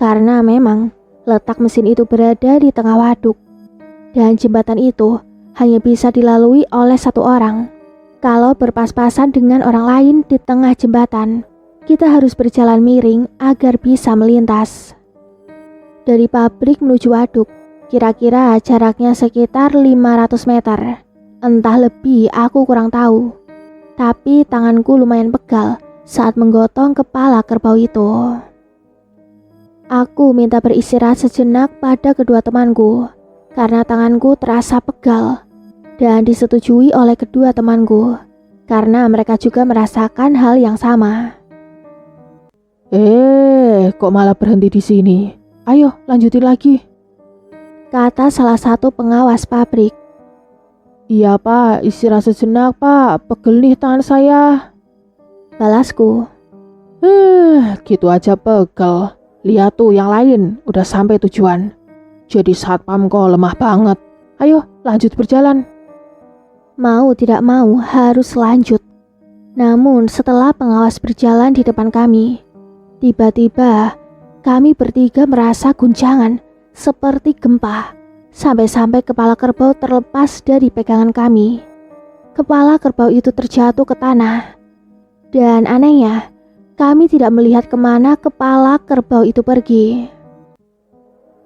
Karena memang letak mesin itu berada di tengah waduk. Dan jembatan itu hanya bisa dilalui oleh satu orang. Kalau berpas-pasan dengan orang lain di tengah jembatan, kita harus berjalan miring agar bisa melintas. Dari pabrik menuju waduk, kira-kira jaraknya sekitar 500 meter. Entah lebih, aku kurang tahu. Tapi tanganku lumayan pegal saat menggotong kepala kerbau itu. Aku minta beristirahat sejenak pada kedua temanku karena tanganku terasa pegal, dan disetujui oleh kedua temanku karena mereka juga merasakan hal yang sama. Kok malah berhenti di sini? Ayo, lanjutin lagi. Kata salah satu pengawas pabrik. Iya pak, istirahat sejenak pak, pegel nih tangan saya. Balasku. Gitu aja pegel. Lihat tuh yang lain, udah sampai tujuan. Jadi satpam kok lemah banget. Ayo lanjut berjalan. Mau tidak mau harus lanjut. Namun setelah pengawas berjalan di depan kami, tiba-tiba kami bertiga merasa guncangan seperti gempa. Sampai-sampai kepala kerbau terlepas dari pegangan kami. Kepala kerbau itu terjatuh ke tanah. Dan anehnya, kami tidak melihat kemana kepala kerbau itu pergi.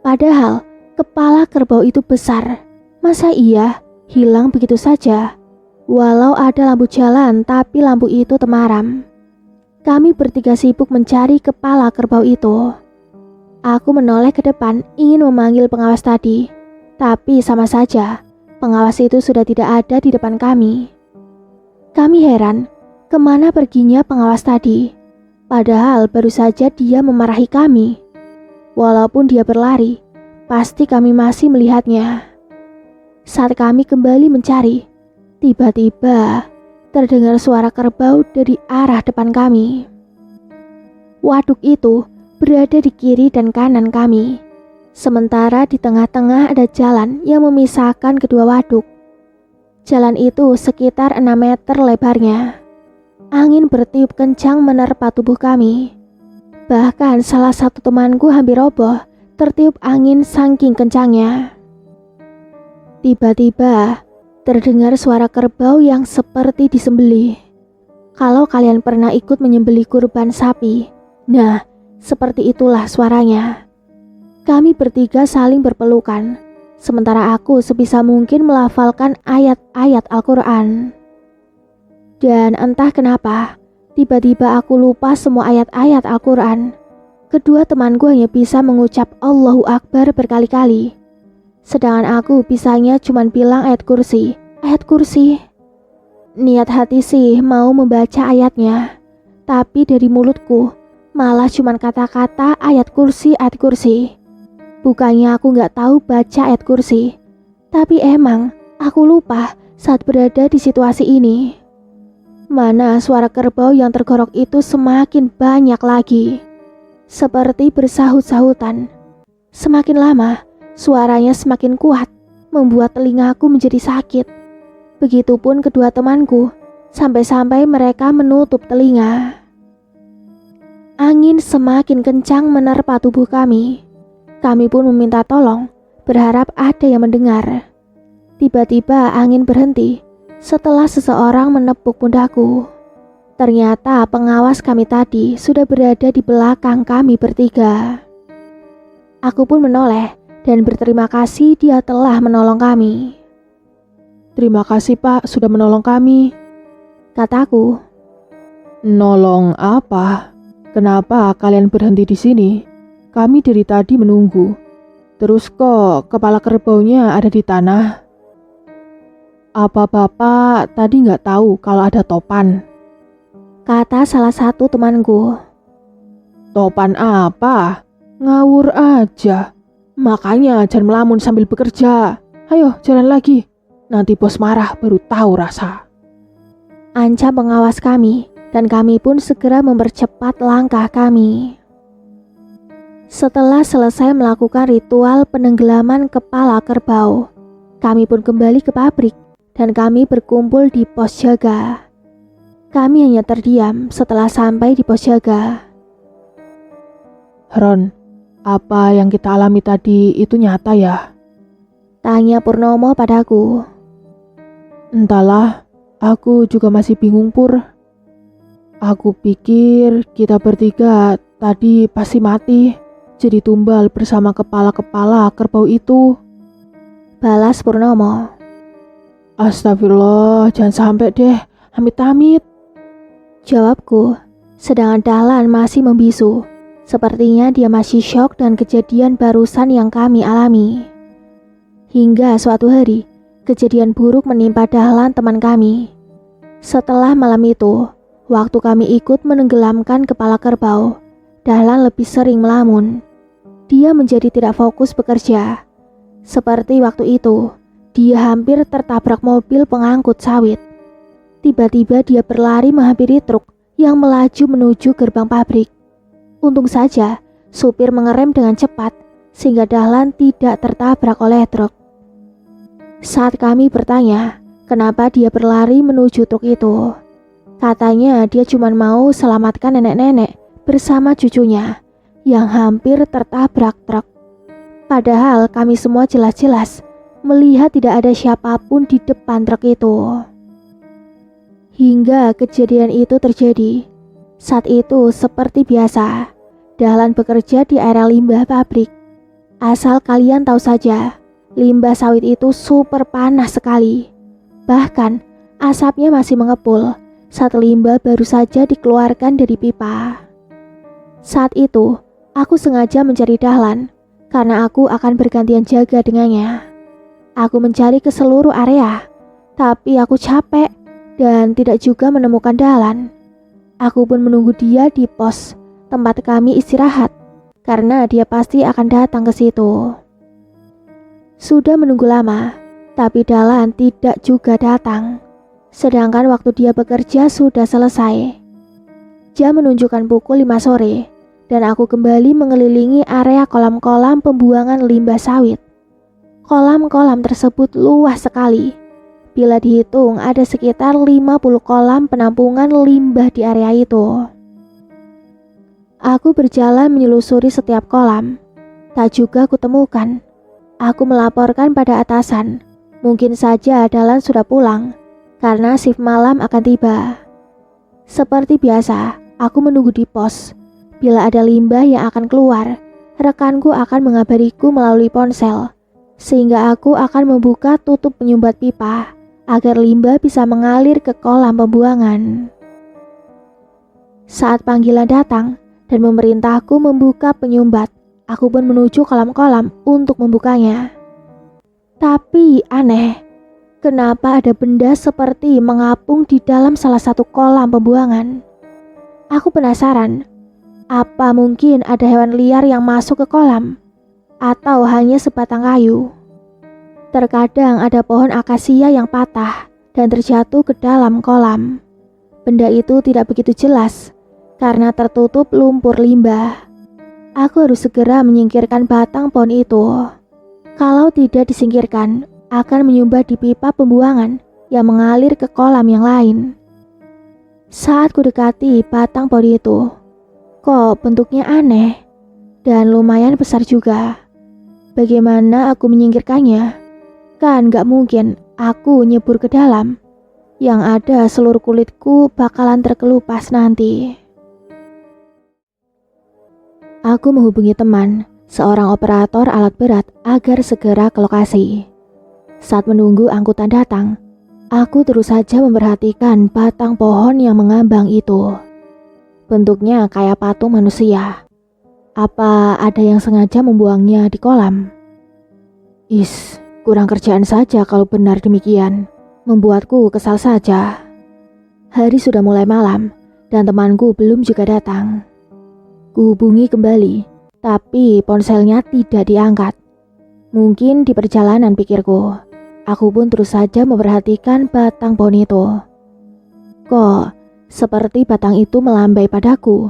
Padahal, kepala kerbau itu besar. Masa iya hilang begitu saja? Walau ada lampu jalan, tapi lampu itu temaram. Kami bertiga sibuk mencari kepala kerbau itu. Aku menoleh ke depan, ingin memanggil pengawas tadi. Tapi sama saja, pengawas itu sudah tidak ada di depan kami. Kami heran, kemana perginya pengawas tadi? Padahal baru saja dia memarahi kami. Walaupun dia berlari, pasti kami masih melihatnya. Saat kami kembali mencari, tiba-tiba terdengar suara kerbau dari arah depan kami. Waduk itu berada di kiri dan kanan kami. Sementara di tengah-tengah ada jalan yang memisahkan kedua waduk. Jalan itu sekitar 6 meter lebarnya. Angin bertiup kencang menerpa tubuh kami. Bahkan salah satu temanku hampir roboh tertiup angin saking kencangnya. Tiba-tiba terdengar suara kerbau yang seperti disembelih. Kalau kalian pernah ikut menyembelih kurban sapi, nah seperti itulah suaranya. Kami bertiga saling berpelukan, sementara aku sebisa mungkin melafalkan ayat-ayat Al-Quran. Dan entah kenapa, tiba-tiba aku lupa semua ayat-ayat Al-Quran. Kedua temanku hanya bisa mengucap Allahu Akbar berkali-kali. Sedangkan aku bisanya cuma bilang ayat kursi. Niat hati sih mau membaca ayatnya, tapi dari mulutku malah cuma kata-kata ayat kursi. Bukannya aku gak tahu baca ayat kursi, tapi emang aku lupa saat berada di situasi ini. Mana suara kerbau yang tergorok itu semakin banyak lagi, seperti bersahut-sahutan. Semakin lama, suaranya semakin kuat, membuat telingaku menjadi sakit. Begitupun kedua temanku, sampai-sampai mereka menutup telinga. Angin semakin kencang menerpa tubuh kami. Kami pun meminta tolong, berharap ada yang mendengar. Tiba-tiba angin berhenti setelah seseorang menepuk pundakku. Ternyata pengawas kami tadi sudah berada di belakang kami bertiga. Aku pun menoleh dan berterima kasih dia telah menolong kami. Terima kasih pak sudah menolong kami, kataku. Nolong apa? Kenapa kalian berhenti di sini? Kami dari tadi menunggu. Terus kok kepala kerbaunya ada di tanah? Apa bapak tadi nggak tahu kalau ada topan? Kata salah satu temanku. Topan apa? Ngawur aja. Makanya jangan melamun sambil bekerja. Ayo jalan lagi. Nanti bos marah baru tahu rasa. Ancam pengawas kami dan kami pun segera mempercepat langkah kami. Setelah selesai melakukan ritual penenggelaman kepala kerbau, kami pun kembali ke pabrik dan kami berkumpul di pos jaga. Kami hanya terdiam setelah sampai di pos jaga. Ron, apa yang kita alami tadi itu nyata ya? Tanya Purnomo padaku. Entahlah, aku juga masih bingung Pur. Aku pikir kita bertiga tadi pasti mati, jadi tumbal bersama kepala-kepala kerbau itu. Balas Purnomo. Astagfirullah, jangan sampai deh, amit-amit. Jawabku, sedangkan Dahlan masih membisu. Sepertinya dia masih syok dengan kejadian barusan yang kami alami. Hingga suatu hari, kejadian buruk menimpa Dahlan teman kami. Setelah malam itu, waktu kami ikut menenggelamkan kepala kerbau, Dahlan lebih sering melamun. Dia menjadi tidak fokus bekerja. Seperti waktu itu, dia hampir tertabrak mobil pengangkut sawit. Tiba-tiba dia berlari menghampiri truk yang melaju menuju gerbang pabrik. Untung saja, supir mengerem dengan cepat sehingga Dahlan tidak tertabrak oleh truk. Saat kami bertanya, kenapa dia berlari menuju truk itu, katanya dia cuma mau selamatkan nenek-nenek bersama cucunya yang hampir tertabrak truk. Padahal kami semua jelas-jelas melihat tidak ada siapapun di depan truk itu. Hingga kejadian itu terjadi, saat itu seperti biasa, Dahlan bekerja di area limbah pabrik. Asal kalian tahu saja, limbah sawit itu super panas sekali. Bahkan asapnya masih mengepul saat limbah baru saja dikeluarkan dari pipa. Saat itu, aku sengaja mencari Dahlan karena aku akan bergantian jaga dengannya. Aku mencari ke seluruh area, tapi aku capek dan tidak juga menemukan Dahlan. Aku pun menunggu dia di pos tempat kami istirahat karena dia pasti akan datang ke situ. Sudah menunggu lama, tapi Dahlan tidak juga datang. Sedangkan waktu dia bekerja sudah selesai. Jam menunjukkan pukul 5 sore dan aku kembali mengelilingi area kolam-kolam pembuangan limbah sawit. Kolam-kolam tersebut luas sekali. Bila dihitung ada sekitar 50 kolam penampungan limbah di area itu. Aku berjalan menyelusuri setiap kolam. Tak juga kutemukan. Aku melaporkan pada atasan. Mungkin saja Dahlan sudah pulang karena shift malam akan tiba. Seperti biasa, aku menunggu di pos. Bila ada limbah yang akan keluar, rekanku akan mengabariku melalui ponsel, sehingga aku akan membuka tutup penyumbat pipa agar limbah bisa mengalir ke kolam pembuangan. Saat panggilan datang dan memerintahku membuka penyumbat, aku pun menuju kolam-kolam untuk membukanya. Tapi aneh, kenapa ada benda seperti mengapung di dalam salah satu kolam pembuangan? Aku penasaran, apa mungkin ada hewan liar yang masuk ke kolam? Atau hanya sebatang kayu? Terkadang ada pohon akasia yang patah dan terjatuh ke dalam kolam. Benda itu tidak begitu jelas karena tertutup lumpur limbah. Aku harus segera menyingkirkan batang pohon itu. Kalau tidak disingkirkan, akan menyumbat di pipa pembuangan yang mengalir ke kolam yang lain. Saat kudekati batang pohon itu, kok bentuknya aneh dan lumayan besar juga. Bagaimana aku menyingkirkannya? Kan gak mungkin aku nyebur ke dalam. Yang ada seluruh kulitku bakalan terkelupas nanti. Aku menghubungi teman, seorang operator alat berat agar segera ke lokasi. Saat menunggu angkutan datang, aku terus saja memperhatikan batang pohon yang mengambang itu. Bentuknya kayak patung manusia. Apa ada yang sengaja membuangnya di kolam? Kurang kerjaan saja kalau benar demikian. Membuatku kesal saja. Hari sudah mulai malam dan temanku belum juga datang. Kuhubungi kembali, tapi ponselnya tidak diangkat. Mungkin di perjalanan, pikirku. Aku pun terus saja memperhatikan batang pohon itu. Kok Seperti batang itu melambai padaku.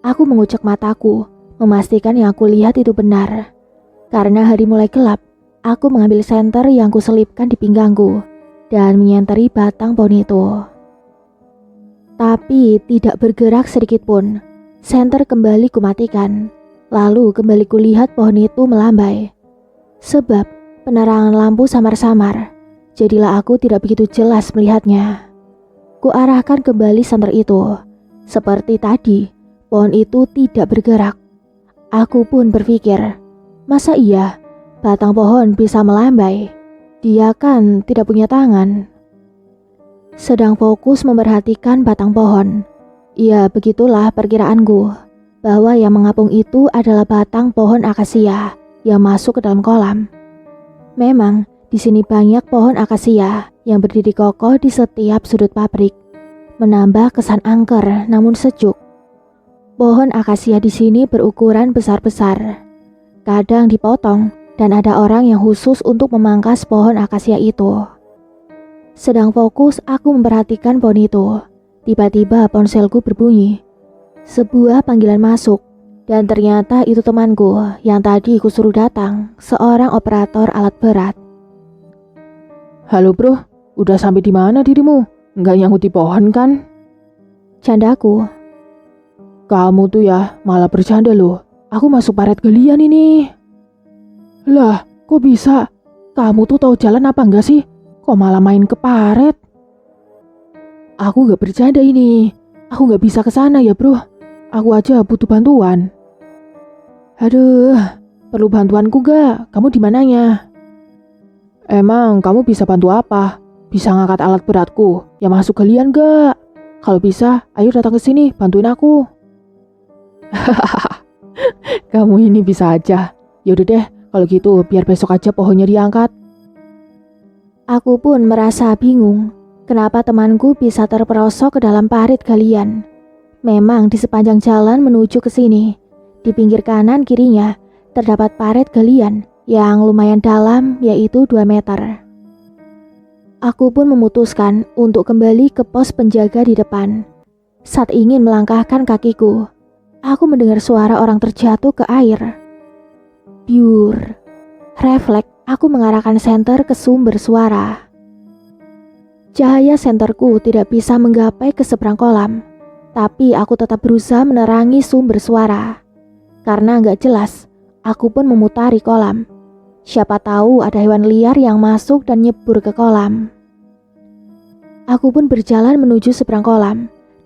Aku mengucek mataku, memastikan yang aku lihat itu benar. Karena hari mulai gelap, aku mengambil senter yang kuselipkan di pinggangku dan menyenteri batang pohon itu. Tapi tidak bergerak sedikit pun. Senter kembali kumatikan. Lalu kembali kulihat pohon itu melambai. Sebab penerangan lampu samar-samar, jadilah aku tidak begitu jelas melihatnya. Kuarahkan kembali senter itu. Seperti tadi, pohon itu tidak bergerak. Aku pun berpikir, masa iya batang pohon bisa melambai? Dia kan tidak punya tangan. Sedang fokus memperhatikan batang pohon. Ya begitulah perkiraanku, bahwa yang mengapung itu adalah batang pohon akasia yang masuk ke dalam kolam. Memang di sini banyak pohon akasia yang berdiri kokoh di setiap sudut pabrik, menambah kesan angker namun sejuk. Pohon akasia di sini berukuran besar-besar. Kadang dipotong dan ada orang yang khusus untuk memangkas pohon akasia itu. Sedang fokus aku memperhatikan pohon itu, tiba-tiba ponselku berbunyi. Sebuah panggilan masuk, dan ternyata itu temanku yang tadi kusuruh datang, seorang operator alat berat. Halo bro, udah sampai di mana dirimu? Nggak nyangkut di pohon kan? Candaku. Kamu tuh ya malah bercanda loh. Aku masuk paret galian ini. Lah, kok bisa? Kamu tuh tahu jalan apa enggak sih? Kok malah main ke paret? Aku nggak bercanda ini. Aku nggak bisa ke sana ya bro. Aku aja butuh bantuan. Aduh, perlu bantuanku gak? Kamu di mananya? Emang kamu bisa bantu apa? Bisa ngangkat alat beratku yang masuk galian gak? Kalau bisa, ayo datang ke sini bantuin aku. Kamu ini bisa aja. Yaudah deh, kalau gitu biar besok aja pohonnya diangkat. Aku pun merasa bingung, kenapa temanku bisa terperosok ke dalam parit galian. Memang di sepanjang jalan menuju ke sini, di pinggir kanan kirinya terdapat parit galian yang lumayan dalam, yaitu 2 meter. Aku pun memutuskan untuk kembali ke pos penjaga di depan. Saat ingin melangkahkan kakiku, aku mendengar suara orang terjatuh ke air. Biur. Refleks, aku mengarahkan senter ke sumber suara. Cahaya senterku tidak bisa menggapai ke seberang kolam, tapi aku tetap berusaha menerangi sumber suara. Karena nggak jelas, aku pun memutari kolam. Siapa tahu ada hewan liar yang masuk dan nyebur ke kolam. Aku pun berjalan menuju seberang kolam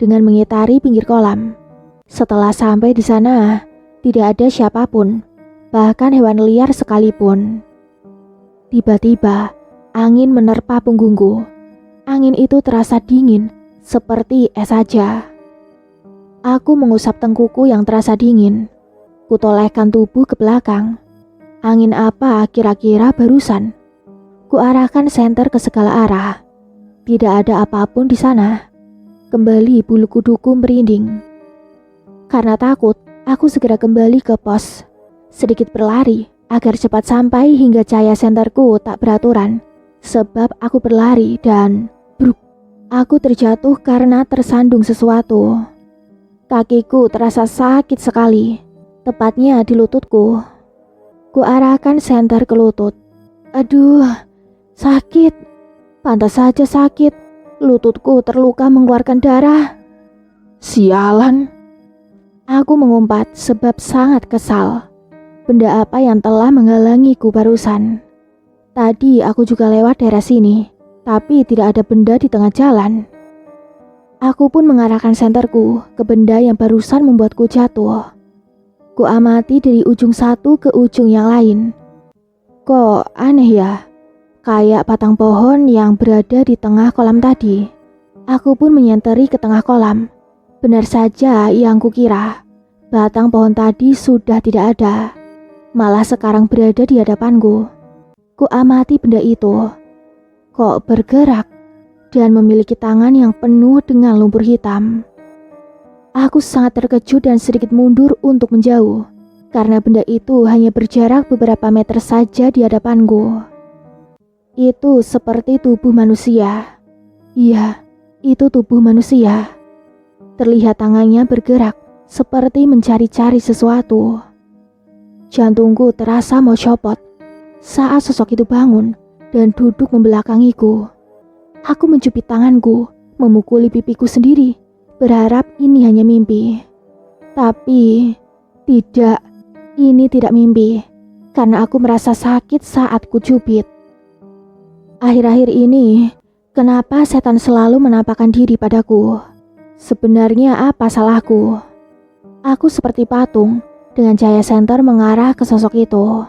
dengan mengitari pinggir kolam. Setelah sampai di sana, tidak ada siapapun, bahkan hewan liar sekalipun. Tiba-tiba, angin menerpa punggungku. Angin itu terasa dingin, seperti es saja. Aku mengusap tengkuku yang terasa dingin. Kutolehkan tubuh ke belakang. Angin apa kira-kira barusan? Kuarahkan senter ke segala arah. Tidak ada apapun di sana. Kembali bulu kuduku merinding. Karena takut, aku segera kembali ke pos. Sedikit berlari agar cepat sampai hingga cahaya senterku tak beraturan. Sebab aku berlari dan bruk, aku terjatuh karena tersandung sesuatu. Kakiku terasa sakit sekali, tepatnya di lututku. Kuarahkan senter ke lutut. Aduh, sakit. Pantas saja sakit. Lututku terluka mengeluarkan darah. Sialan. Aku mengumpat sebab sangat kesal. Benda apa yang telah menghalangiku barusan? Tadi aku juga lewat daerah sini, tapi tidak ada benda di tengah jalan. Aku pun mengarahkan senterku ke benda yang barusan membuatku jatuh. Ku amati dari ujung satu ke ujung yang lain. Kok aneh ya? Kayak batang pohon yang berada di tengah kolam tadi. Aku pun menyenteri ke tengah kolam. Benar saja yang kukira. Batang pohon tadi sudah tidak ada. Malah sekarang berada di hadapanku. Ku amati benda itu. Kok bergerak dan memiliki tangan yang penuh dengan lumpur hitam. Aku sangat terkejut dan sedikit mundur untuk menjauh, karena benda itu hanya berjarak beberapa meter saja di hadapanku. Itu seperti tubuh manusia. Iya, itu tubuh manusia. Terlihat tangannya bergerak seperti mencari-cari sesuatu. Jantungku terasa mau copot saat sosok itu bangun dan duduk membelakangiku. Aku mencubit tanganku, memukuli pipiku sendiri, berharap ini hanya mimpi. Tapi tidak, ini tidak mimpi, karena aku merasa sakit saat kucubit. Akhir-akhir ini, kenapa setan selalu menampakkan diri padaku? Sebenarnya apa salahku? Aku seperti patung dengan cahaya senter mengarah ke sosok itu.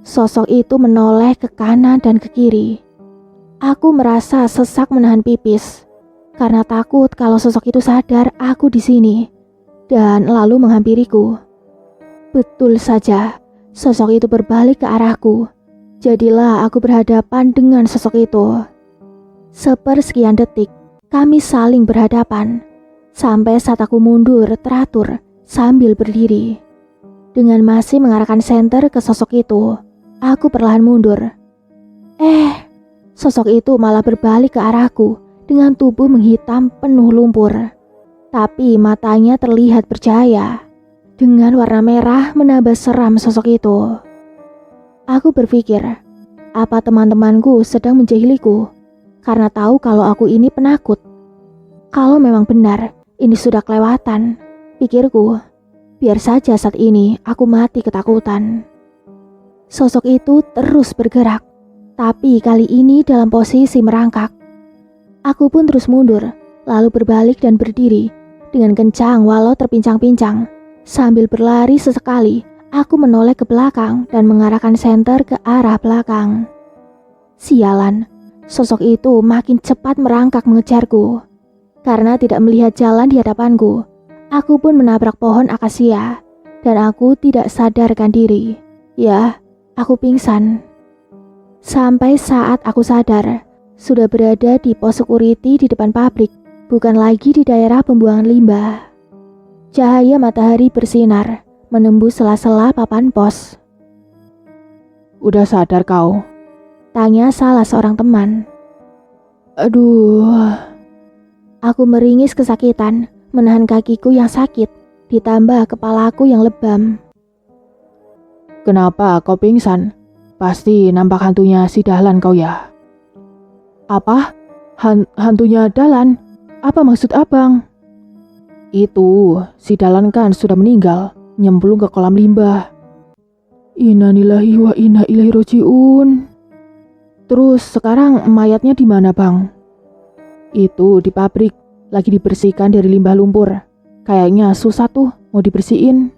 Sosok itu menoleh ke kanan dan ke kiri. Aku merasa sesak menahan pipis karena takut kalau sosok itu sadar aku di sini dan lalu menghampiriku. Betul saja, sosok itu berbalik ke arahku. Jadilah aku berhadapan dengan sosok itu. Sepersekian detik, kami saling berhadapan, sampai saat aku mundur teratur sambil berdiri. Dengan masih mengarahkan senter ke sosok itu, aku perlahan mundur. Sosok itu malah berbalik ke arahku dengan tubuh menghitam penuh lumpur. Tapi matanya terlihat bercahaya, dengan warna merah menambah seram sosok itu. Aku berpikir, apa teman-temanku sedang menjahiliku karena tahu kalau aku ini penakut. Kalau memang benar, ini sudah kelewatan, pikirku. Biar saja saat ini aku mati ketakutan. Sosok itu terus bergerak, tapi kali ini dalam posisi merangkak. Aku pun terus mundur, lalu berbalik dan berdiri dengan kencang walau terpincang-pincang. Sambil berlari sesekali, aku menoleh ke belakang dan mengarahkan senter ke arah belakang. Sialan, sosok itu makin cepat merangkak mengejarku. Karena tidak melihat jalan di hadapanku, aku pun menabrak pohon akasia dan aku tidak sadarkan diri. Ya, aku pingsan. Sampai saat aku sadar, sudah berada di pos security di depan pabrik, bukan lagi di daerah pembuangan limbah. Cahaya matahari bersinar, menembus sela-sela papan pos. Udah sadar kau? Tanya salah seorang teman. Aduh. Aku meringis kesakitan, menahan kakiku yang sakit, ditambah kepalaku yang lebam. Kenapa kau pingsan? Pasti nampak hantunya si Dahlan kau ya? Apa? Hantunya Dahlan? Apa maksud abang? Itu, si Dahlan kan sudah meninggal, nyemplung ke kolam limbah. Innalillahi wa inna ilaihi rajiun. Terus sekarang mayatnya di mana, Bang? Itu di pabrik, lagi dibersihkan dari limbah lumpur. Kayaknya susah tuh mau dibersihin.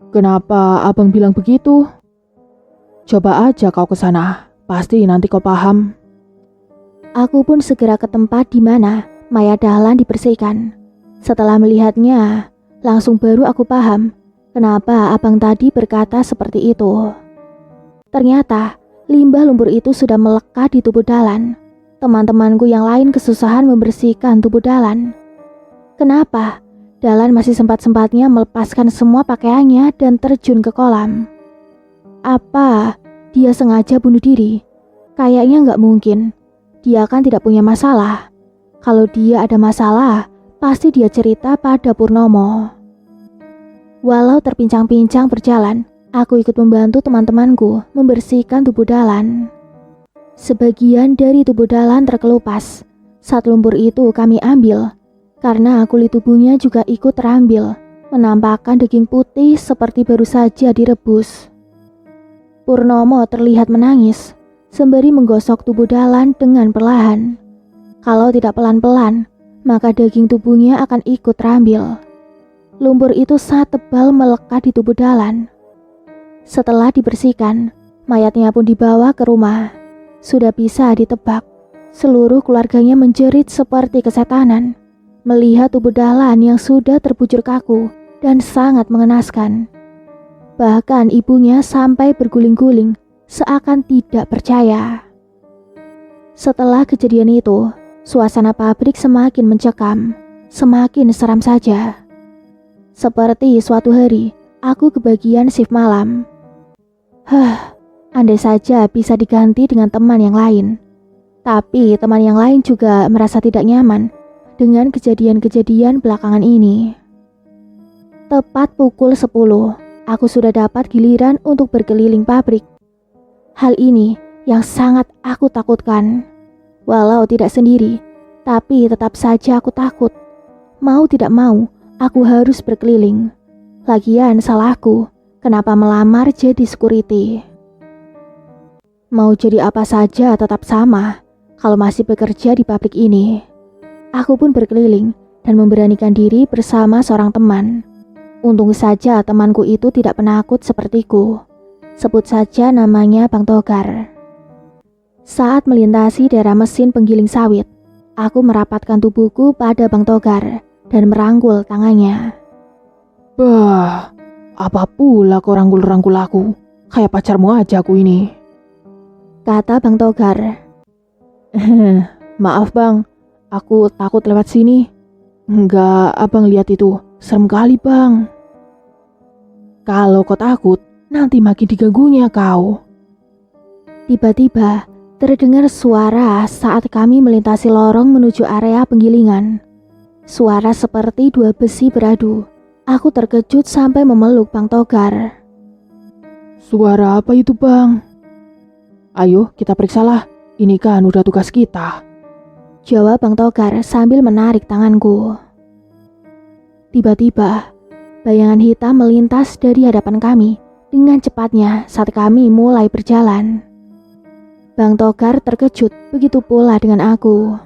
Kenapa abang bilang begitu? Coba aja kau ke sana, pasti nanti kau paham. Aku pun segera ke tempat di mana mayat Dahlan dibersihkan. Setelah melihatnya, langsung baru aku paham kenapa abang tadi berkata seperti itu. Ternyata limbah lumpur itu sudah melekat di tubuh Dahlan. Teman-temanku yang lain kesusahan membersihkan tubuh Dahlan. Kenapa? Dahlan masih sempat-sempatnya melepaskan semua pakaiannya dan terjun ke kolam. Apa dia sengaja bunuh diri? Kayaknya nggak mungkin. Dia kan tidak punya masalah. Kalau dia ada masalah, pasti dia cerita pada Purnomo. Walau terpincang-pincang berjalan, aku ikut membantu teman-temanku membersihkan tubuh Dahlan. Sebagian dari tubuh Dahlan terkelupas. Saat lumpur itu kami ambil, karena kulit tubuhnya juga ikut terambil, menampakkan daging putih seperti baru saja direbus. Purnomo terlihat menangis, sembari menggosok tubuh Dahlan dengan perlahan. Kalau tidak pelan-pelan, maka daging tubuhnya akan ikut terambil. Lumpur itu sangat tebal melekat di tubuh Dahlan. Setelah dibersihkan, mayatnya pun dibawa ke rumah. Sudah bisa ditebak, seluruh keluarganya menjerit seperti kesetanan melihat tubuh Dahlan yang sudah terbujur kaku dan sangat mengenaskan. Bahkan ibunya sampai berguling-guling seakan tidak percaya. Setelah kejadian itu, suasana pabrik semakin mencekam, semakin seram saja. Seperti suatu hari, aku kebagian shift malam. Andai saja bisa diganti dengan teman yang lain. Tapi teman yang lain juga merasa tidak nyaman dengan kejadian-kejadian belakangan ini. Tepat pukul 10, aku sudah dapat giliran untuk berkeliling pabrik. Hal ini yang sangat aku takutkan. Walau tidak sendiri, tapi tetap saja aku takut. Mau tidak mau, aku harus berkeliling. Lagian salahku, kenapa melamar jadi security? Mau jadi apa saja tetap sama kalau masih bekerja di pabrik ini. Aku pun berkeliling dan memberanikan diri bersama seorang teman. Untung saja temanku itu tidak penakut sepertiku. Sebut saja namanya Bang Togar. Saat melintasi daerah mesin penggiling sawit, aku merapatkan tubuhku pada Bang Togar dan merangkul tangannya. Bah, apa pula kau rangkul-rangkul aku? Kayak pacarmu aja aku ini. Kata Bang Togar. Maaf bang, aku takut lewat sini. Enggak, abang lihat itu, serem kali bang. Kalau kau takut, nanti makin diganggunya kau. Tiba-tiba terdengar suara saat kami melintasi lorong menuju area penggilingan. Suara seperti dua besi beradu. Aku terkejut sampai memeluk Bang Togar. Suara apa itu bang? Ayo kita periksalah, ini kan udah tugas kita. Jawab Bang Togar sambil menarik tanganku. Tiba-tiba, bayangan hitam melintas dari hadapan kami dengan cepatnya saat kami mulai berjalan. Bang Togar terkejut, begitu pula dengan aku.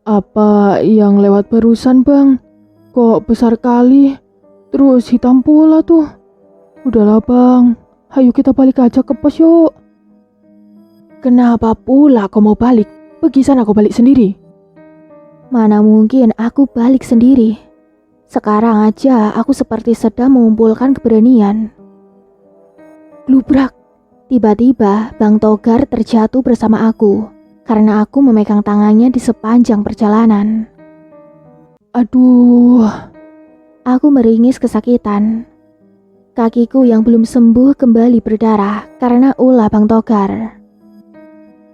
Apa yang lewat barusan bang? Kok besar kali? Terus hitam pula tuh. Udahlah bang, ayo kita balik aja ke pos yuk. Kenapa pula kau mau balik? Pergi sana kau balik sendiri. Mana mungkin aku balik sendiri. Sekarang aja aku seperti sedang mengumpulkan keberanian. Glubrak. Tiba-tiba Bang Togar terjatuh bersama aku karena aku memegang tangannya di sepanjang perjalanan. Aduh. Aku meringis kesakitan. Kakiku yang belum sembuh kembali berdarah karena ulah Bang Togar.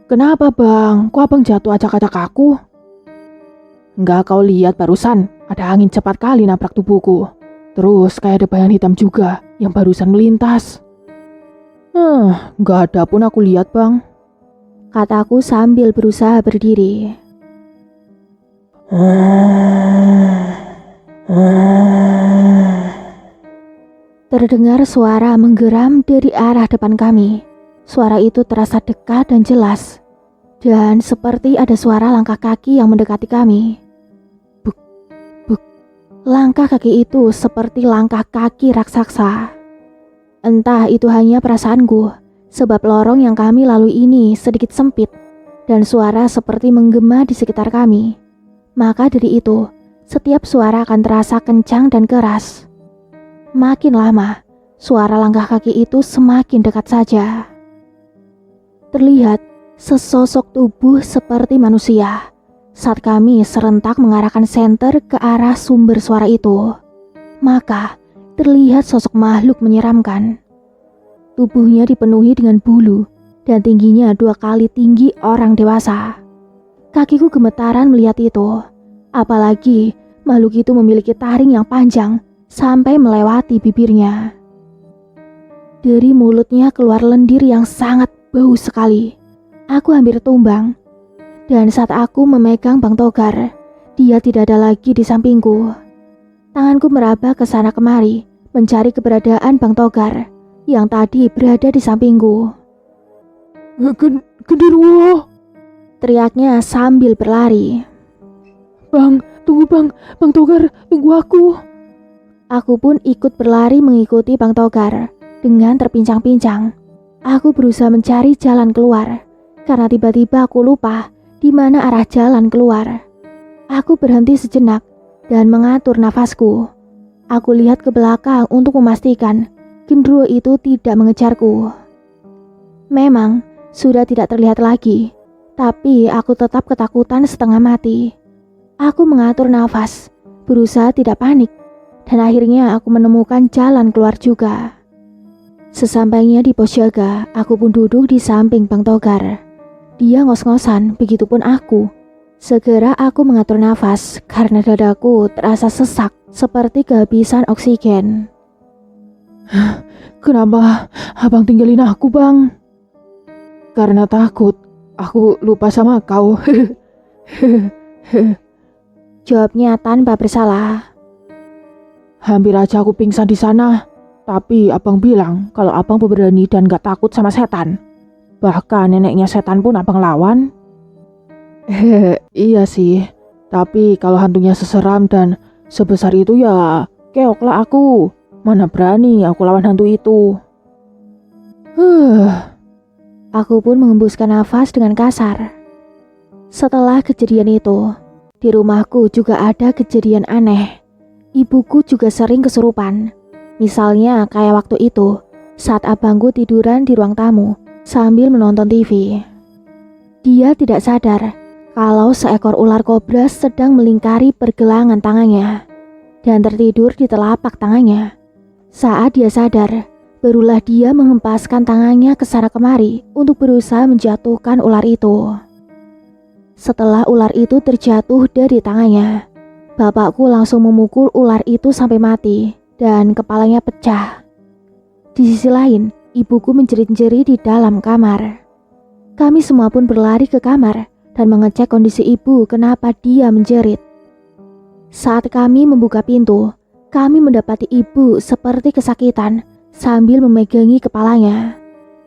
Kenapa bang? Kok abang jatuh acak-acak aku? Enggak kau lihat barusan, ada angin cepat kali nabrak tubuhku. Terus kayak ada bayangan hitam juga yang barusan melintas. Enggak ada pun aku lihat bang. Kataku sambil berusaha berdiri. Terdengar suara menggeram dari arah depan kami. Suara itu terasa dekat dan jelas. Dan seperti ada suara langkah kaki yang mendekati kami. Buk, buk. Langkah kaki itu seperti langkah kaki raksasa. Entah itu hanya perasaanku, sebab lorong yang kami lalui ini sedikit sempit dan suara seperti menggema di sekitar kami. Maka dari itu, setiap suara akan terasa kencang dan keras. Makin lama, suara langkah kaki itu semakin dekat saja. Terlihat sesosok tubuh seperti manusia saat kami serentak mengarahkan senter ke arah sumber suara itu. Maka terlihat sosok makhluk menyeramkan. Tubuhnya dipenuhi dengan bulu dan tingginya 2 kali tinggi orang dewasa. Kakiku gemetaran melihat itu. Apalagi makhluk itu memiliki taring yang panjang sampai melewati bibirnya. Dari mulutnya keluar lendir yang sangat bau sekali. Aku hampir tumbang. Dan saat aku memegang Bang Togar, dia tidak ada lagi di sampingku. Tanganku meraba ke sana kemari, mencari keberadaan Bang Togar yang tadi berada di sampingku. Genderuwo! Teriaknya sambil berlari. Bang, tunggu bang, Bang Togar, tunggu aku. Aku pun ikut berlari mengikuti Bang Togar dengan terpincang-pincang. Aku berusaha mencari jalan keluar, karena tiba-tiba aku lupa di mana arah jalan keluar. Aku berhenti sejenak dan mengatur nafasku. Aku lihat ke belakang untuk memastikan genderuwo itu tidak mengejarku. Memang sudah tidak terlihat lagi, tapi aku tetap ketakutan setengah mati. Aku mengatur nafas, berusaha tidak panik, dan akhirnya aku menemukan jalan keluar juga. Sesampainya di pos jaga, aku pun duduk di samping Bang Togar. Dia ngos-ngosan, begitupun aku. Segera aku mengatur nafas karena dadaku terasa sesak seperti kehabisan oksigen. Kenapa abang tinggalin aku, Bang? Karena takut. Aku lupa sama kau. Jawabnya tanpa bersalah. Hampir aja aku pingsan di sana. Tapi abang bilang kalau abang pemberani dan gak takut sama setan. Bahkan neneknya setan pun abang lawan. Iya sih. Tapi kalau hantunya seseram dan sebesar itu ya keoklah aku. Mana berani aku lawan hantu itu. Aku pun mengembuskan nafas dengan kasar. Setelah kejadian itu, di rumahku juga ada kejadian aneh. Ibuku juga sering kesurupan. Misalnya kayak waktu itu, saat abangku tiduran di ruang tamu sambil menonton TV. Dia tidak sadar kalau seekor ular kobra sedang melingkari pergelangan tangannya dan tertidur di telapak tangannya. Saat dia sadar, barulah dia menghempaskan tangannya ke sana kemari untuk berusaha menjatuhkan ular itu. Setelah ular itu terjatuh dari tangannya, bapakku langsung memukul ular itu sampai mati dan kepalanya pecah. Di sisi lain, ibuku menjerit-jerit di dalam kamar. Kami semua pun berlari ke kamar dan mengecek kondisi ibu kenapa dia menjerit. Saat kami membuka pintu, kami mendapati ibu seperti kesakitan sambil memegangi kepalanya.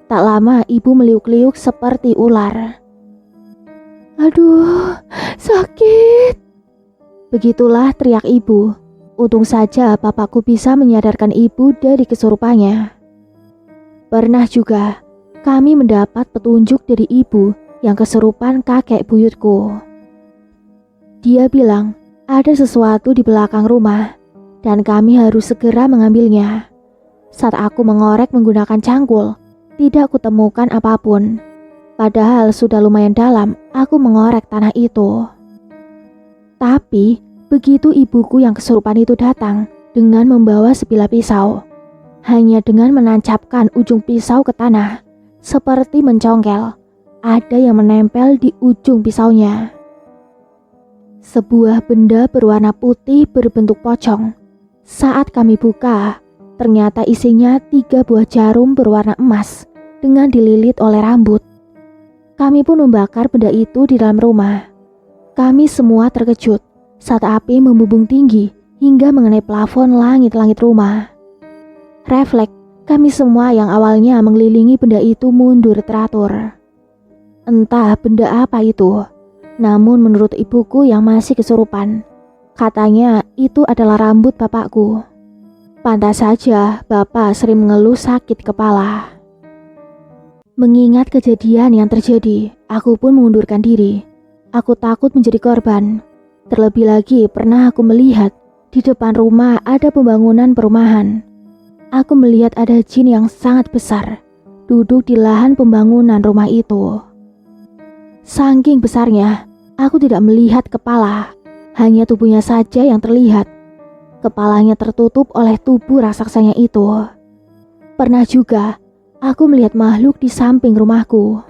Tak lama ibu meliuk-liuk seperti ular. Aduh, sakit. Begitulah teriak ibu. Untung saja bapakku bisa menyadarkan ibu dari kesurupannya. Pernah juga kami mendapat petunjuk dari ibu yang kesurupan kakek buyutku. Dia bilang ada sesuatu di belakang rumah dan kami harus segera mengambilnya. Saat aku mengorek menggunakan cangkul, tidak kutemukan apapun. Padahal sudah lumayan dalam aku mengorek tanah itu. Tapi begitu ibuku yang kesurupan itu datang dengan membawa sebilah pisau, hanya dengan menancapkan ujung pisau ke tanah, seperti mencongkel, ada yang menempel di ujung pisaunya. Sebuah benda berwarna putih berbentuk pocong. Saat kami buka, ternyata isinya 3 buah jarum berwarna emas dengan dililit oleh rambut. Kami pun membakar benda itu di dalam rumah. Kami semua terkejut saat api membumbung tinggi hingga mengenai plafon langit-langit rumah. Refleks, kami semua yang awalnya mengelilingi benda itu mundur teratur. Entah benda apa itu, namun menurut ibuku yang masih kesurupan, katanya itu adalah rambut bapakku. Pantas saja bapak sering mengeluh sakit kepala. Mengingat kejadian yang terjadi, aku pun mengundurkan diri. Aku takut menjadi korban. Terlebih lagi pernah aku melihat di depan rumah ada pembangunan perumahan. Aku melihat ada jin yang sangat besar duduk di lahan pembangunan rumah itu. Saking besarnya, aku tidak melihat kepala, hanya tubuhnya saja yang terlihat. Kepalanya tertutup oleh tubuh raksasanya itu. Pernah juga aku melihat makhluk di samping rumahku,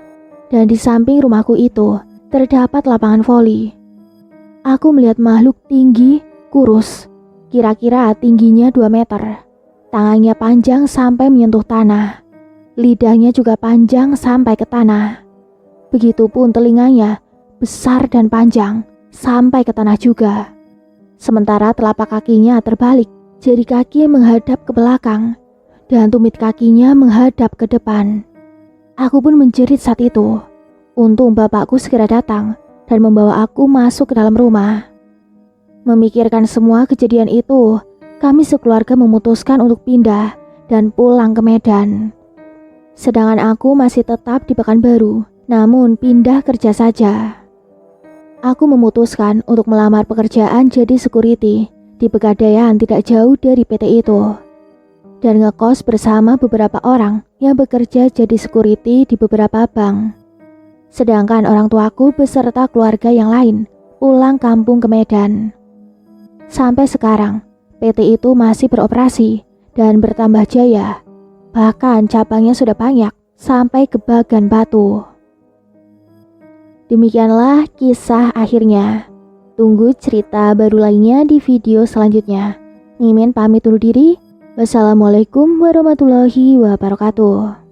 dan di samping rumahku itu terdapat lapangan voli. Aku melihat makhluk tinggi, kurus, kira-kira tingginya 2 meter. Tangannya panjang sampai menyentuh tanah. Lidahnya juga panjang sampai ke tanah. Begitupun telinganya besar dan panjang sampai ke tanah juga. Sementara telapak kakinya terbalik, jari kaki menghadap ke belakang dan tumit kakinya menghadap ke depan. Aku pun menjerit saat itu. Untung bapakku segera datang dan membawa aku masuk ke dalam rumah. Memikirkan semua kejadian itu, kami sekeluarga memutuskan untuk pindah dan pulang ke Medan. Sedangkan aku masih tetap di Pekanbaru, namun pindah kerja saja. Aku memutuskan untuk melamar pekerjaan jadi security di Pegadaian tidak jauh dari PT itu, dan ngekos bersama beberapa orang yang bekerja jadi security di beberapa bank. Sedangkan orang tuaku beserta keluarga yang lain pulang kampung ke Medan. Sampai sekarang, PT itu masih beroperasi dan bertambah jaya. Bahkan cabangnya sudah banyak sampai ke Bagan Batu. Demikianlah kisah akhirnya. Tunggu cerita baru lainnya di video selanjutnya. Mimin pamit undur diri. Wassalamualaikum warahmatullahi wabarakatuh.